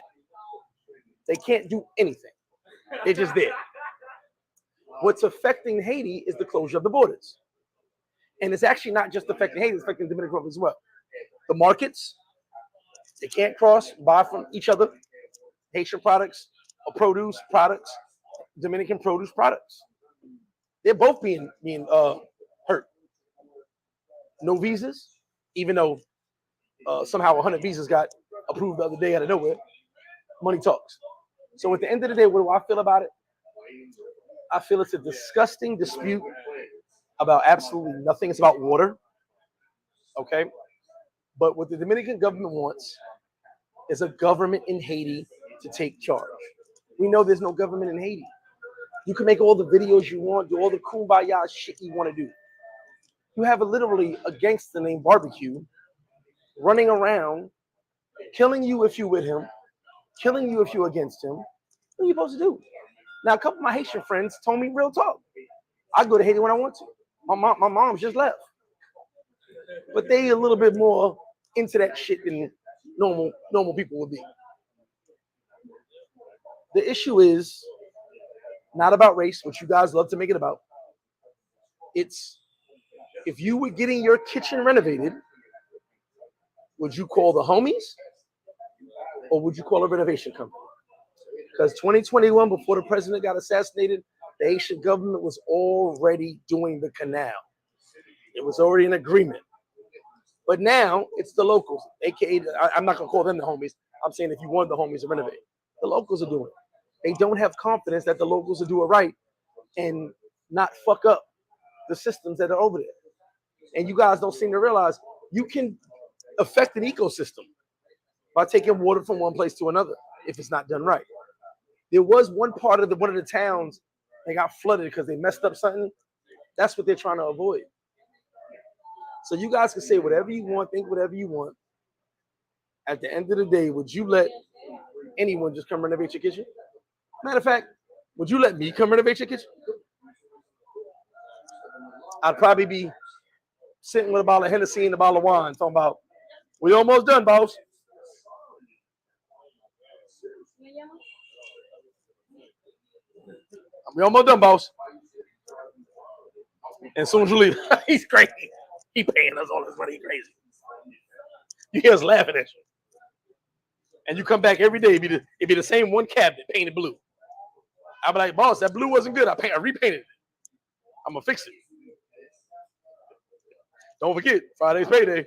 They can't do anything. They're just there. What's affecting Haiti is the closure of the borders. And it's actually not just affecting Haiti, it's affecting the Dominican Republic as well. The markets, they can't cross, buy from each other. Haitian products, or produce products, Dominican produce products. They're both being hurt. No visas, even though somehow 100 visas got approved the other day out of nowhere. Money talks. So at the end of the day, what do I feel about it? I feel it's a disgusting dispute about absolutely nothing. It's about water. Okay? But what the Dominican government wants is a government in Haiti to take charge. We know there's no government in Haiti. You can make all the videos you want, do all the kumbaya shit you want to do. You have literally a gangster named Barbecue running around, killing you if you're with him, killing you if you're against him. What are you supposed to do? Now, a couple of my Haitian friends told me real talk. I go to Haiti when I want to. My mom's just left. But they a little bit more into that shit than normal people would be. The issue is not about race, which you guys love to make it about. It's if you were getting your kitchen renovated, would you call the homies or would you call a renovation company? Because 2021, before the president got assassinated, the Haitian government was already doing the canal. It was already an agreement. But now it's the locals, aka I'm not gonna call them the homies. I'm saying if you want the homies to renovate, the locals are doing it. They don't have confidence that the locals will do it right and not fuck up the systems that are over there. And you guys don't seem to realize you can affect an ecosystem by taking water from one place to another if it's not done right. There was one part of one of the towns that got flooded because they messed up something. That's what they're trying to avoid. So you guys can say whatever you want, think whatever you want. At the end of the day, would you let anyone just come renovate your kitchen? Matter of fact, would you let me come renovate your kitchen? I'd probably be sitting with a bottle of Hennessy and a bottle of wine, talking about, we almost done, boss. We almost done, boss. And as soon as you leave, he's crazy. He paying us all this money, crazy. You hear us laughing at you. And you come back every day, it'd be the same one cabinet painted blue. I'd be like, boss, that blue wasn't good. I repainted it. I'm gonna fix it. Don't forget, Friday's payday.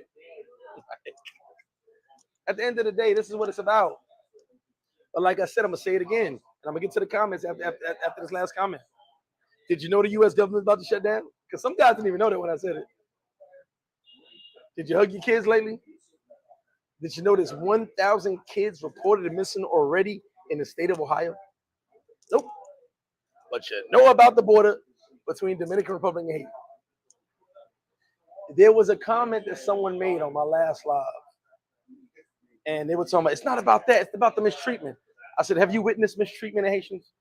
At the end of the day, this is what it's about. But like I said, I'm gonna say it again, and I'm gonna get to the comments after this last comment. Did you know the U.S. government's about to shut down? Because some guys didn't even know that when I said it. Did you hug your kids lately? Did you know there's 1,000 kids reported missing already in the state of Ohio? Nope. But you know about the border between Dominican Republic and Haiti. There was a comment that someone made on my last live, and they were talking about, it's not about that, it's about the mistreatment. I said, have you witnessed mistreatment in Haitians?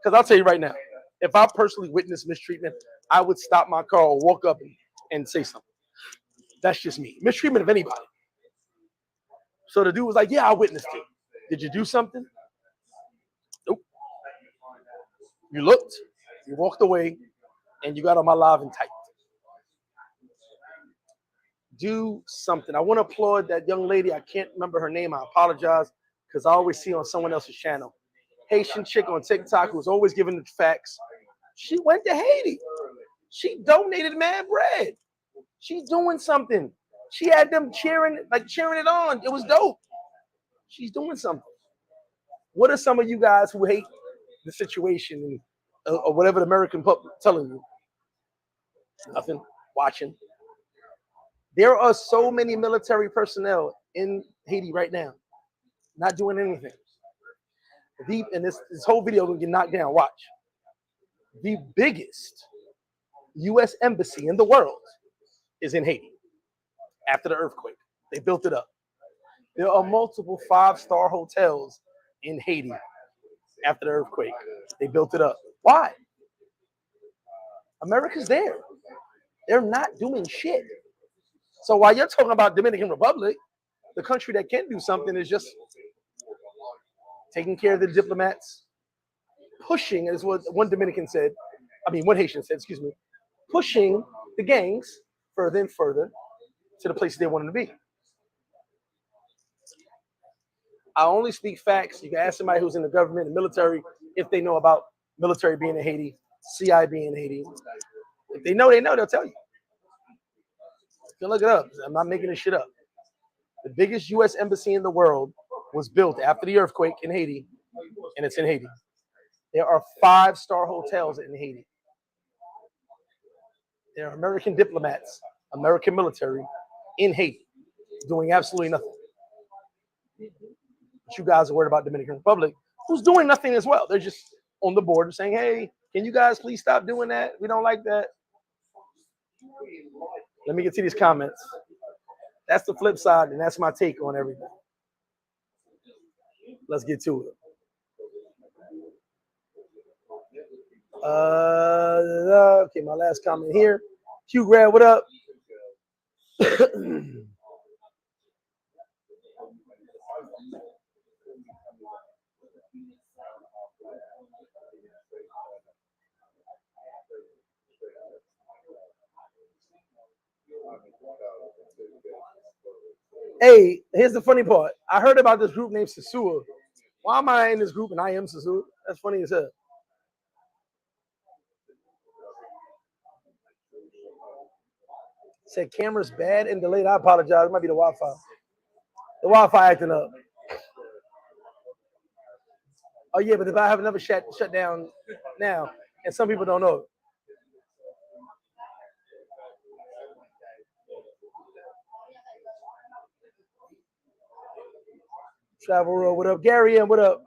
Because I'll tell you right now, if I personally witnessed mistreatment, I would stop my car or walk up and say something. That's just me. Mistreatment of anybody. So the dude was like, yeah, I witnessed it. Did you do something? Nope. You looked, you walked away, and you got on my live and typed. Do something. I want to applaud that young lady. I can't remember her name. I apologize because I always see on someone else's channel. Haitian chick on TikTok who's always giving the facts. She went to Haiti. She donated mad bread. She's doing something. She had them cheering it on. It was dope. She's doing something. What are some of you guys who hate the situation or whatever the American public telling you? Nothing. Watching. There are so many military personnel in Haiti right now, not doing anything. And this whole video will get knocked down. Watch. The biggest U.S. embassy in the world is in Haiti after the earthquake. They built it up. There are multiple 5-star hotels in Haiti after the earthquake. They built it up. Why? America's there. They're not doing shit. So while you're talking about Dominican Republic, the country that can do something is just taking care of the diplomats, pushing, as what one Haitian said, excuse me, pushing the gangs further and further to the places they want them to be. I only speak facts. You can ask somebody who's in the government, the military, if they know about military being in Haiti, CI being in Haiti. If they know, they'll tell you. You can look it up. I'm not making this shit up. The biggest U.S. embassy in the world was built after the earthquake in Haiti, and it's in Haiti. There are 5-star hotels in Haiti. There are American diplomats, American military in Haiti doing absolutely nothing. But you guys are worried about Dominican Republic, who's doing nothing as well. They're just on the border saying, hey, can you guys please stop doing that? We don't like that. Let me get to these comments. That's the flip side, and that's my take on everything. Let's get to it. Okay, my last comment here. Hugh Grad, what up? Hey, here's the funny part. I heard about this group named Sosua, Why am I in this group and I am Sosua? That's funny as hell. Said camera's bad and delayed. I apologize. It might be the Wi-Fi. The Wi-Fi acting up. Oh yeah, but if I have another shut down now, and some people don't know it. Travel World, what up? Gary, and what up?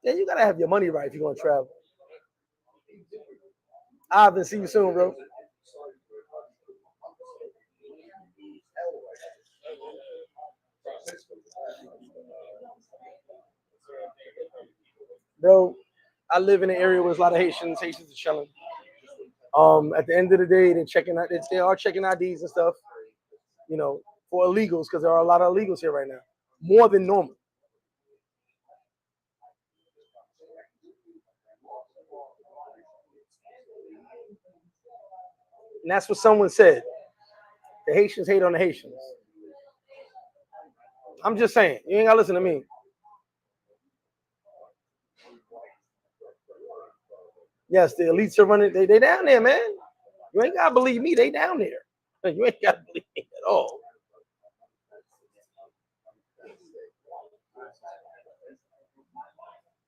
Yeah, you gotta have your money right if you're gonna travel. Ivan, see you soon, bro. Bro, I live in an area where there's a lot of Haitians. Haitians are chilling. At the end of the day, they're checking out. They are checking IDs and stuff. You know, for illegals because there are a lot of illegals here right now, more than normal. And that's what someone said. The Haitians hate on the Haitians. I'm just saying. You ain't gotta listen to me. Yes, the elites are running. They down there, man. You ain't gotta believe me. They down there. You ain't gotta believe me at all.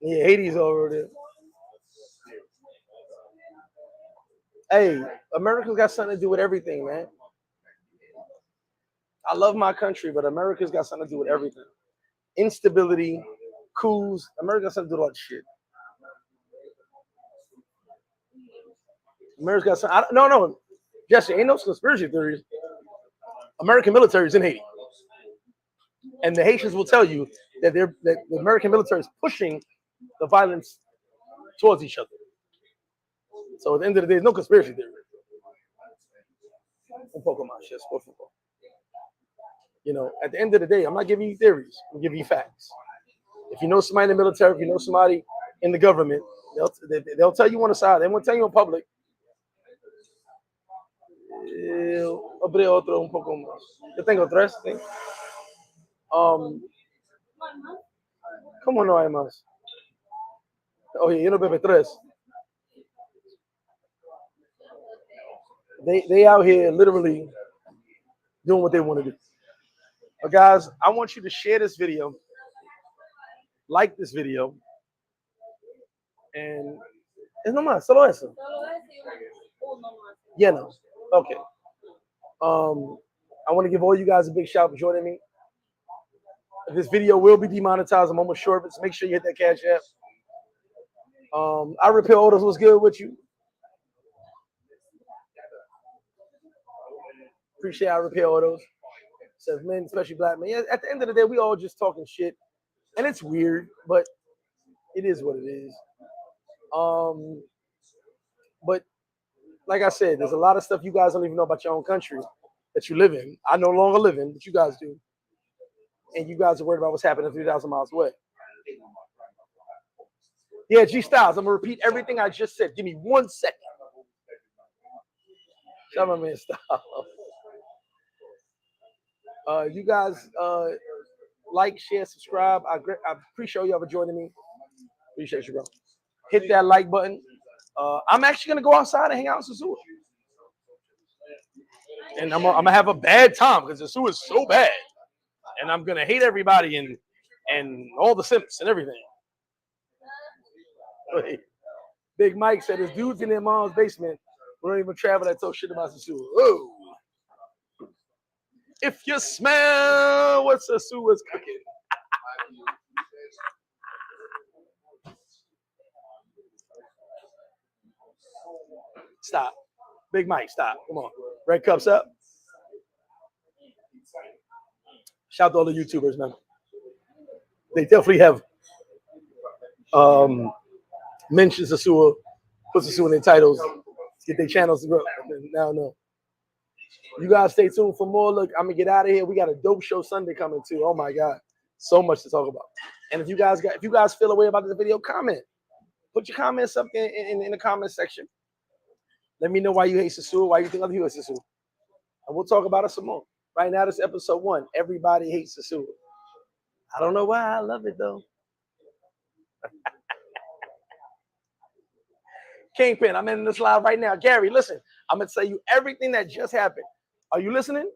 Yeah, Haiti's over there. Hey, America's got something to do with everything, man. I love my country, but America's got something to do with everything. Instability, coups. America's got something to do with all that shit. America's got something. No. Jesse, ain't no conspiracy theories. American military is in Haiti. And the Haitians will tell you that that the American military is pushing the violence towards each other. So at the end of the day, there's no conspiracy theory. You know, at the end of the day, I'm not giving you theories. I'm giving you facts. If you know somebody in the military, if you know somebody in the government, they'll tell you on the side. They won't tell you in public. Abrí otro un poco más. Yo tengo tres. ¿Cómo no hay más? Oye, yo no bebe tres. They out here literally doing what they want to do. But guys, I want you to share this video, like this video, and es nomás, solo eso. Yeah, no. Okay. I want to give all you guys a big shout out for joining me. This video will be demonetized. I'm almost sure of it. So make sure you hit that cash app. I repair orders. What's good with you? Appreciate I repair orders. Says men, especially black men. Yeah, at the end of the day, we all just talking shit, and it's weird, but it is what it is. But like I said, there's a lot of stuff you guys don't even know about your own country that you live in. I no longer live in, but you guys do. And you guys are worried about what's happening 3,000 miles away. Yeah, G Styles, I'm going to repeat everything I just said. Give me 1 second. Shout out, man, Styles. You guys like, share, subscribe. I appreciate y'all for joining me. Appreciate you, bro. Hit that like button. I'm actually going to go outside and hang out in Sosua. And I'm going to have a bad time because Sosua is so bad. And I'm going to hate everybody and all the simps and everything. Big Mike said his dudes in their mom's basement won't even travel that talk shit about Sosua. Oh. If you smell what Sosua's cooking. Stop. Big Mike, stop. Come on. Red cups up. Shout out to all the YouTubers, man. They definitely have mentioned Sosua, put Sosua in their titles, get their channels to grow. Now, no. You guys stay tuned for more. Look, I'm gonna get out of here. We got a dope show Sunday coming too. Oh my God, so much to talk about. And if you guys feel a way about this video, comment. Put your comments up in the comment section. Let me know why you hate Sosua, why you think other people hate Sosua, and we'll talk about it some more. Right now, this is episode 1. Everybody hates Sosua. I don't know why. I love it though. Kingpin, I'm in this live right now. Gary, listen, I'm going to tell you everything that just happened. Are you listening?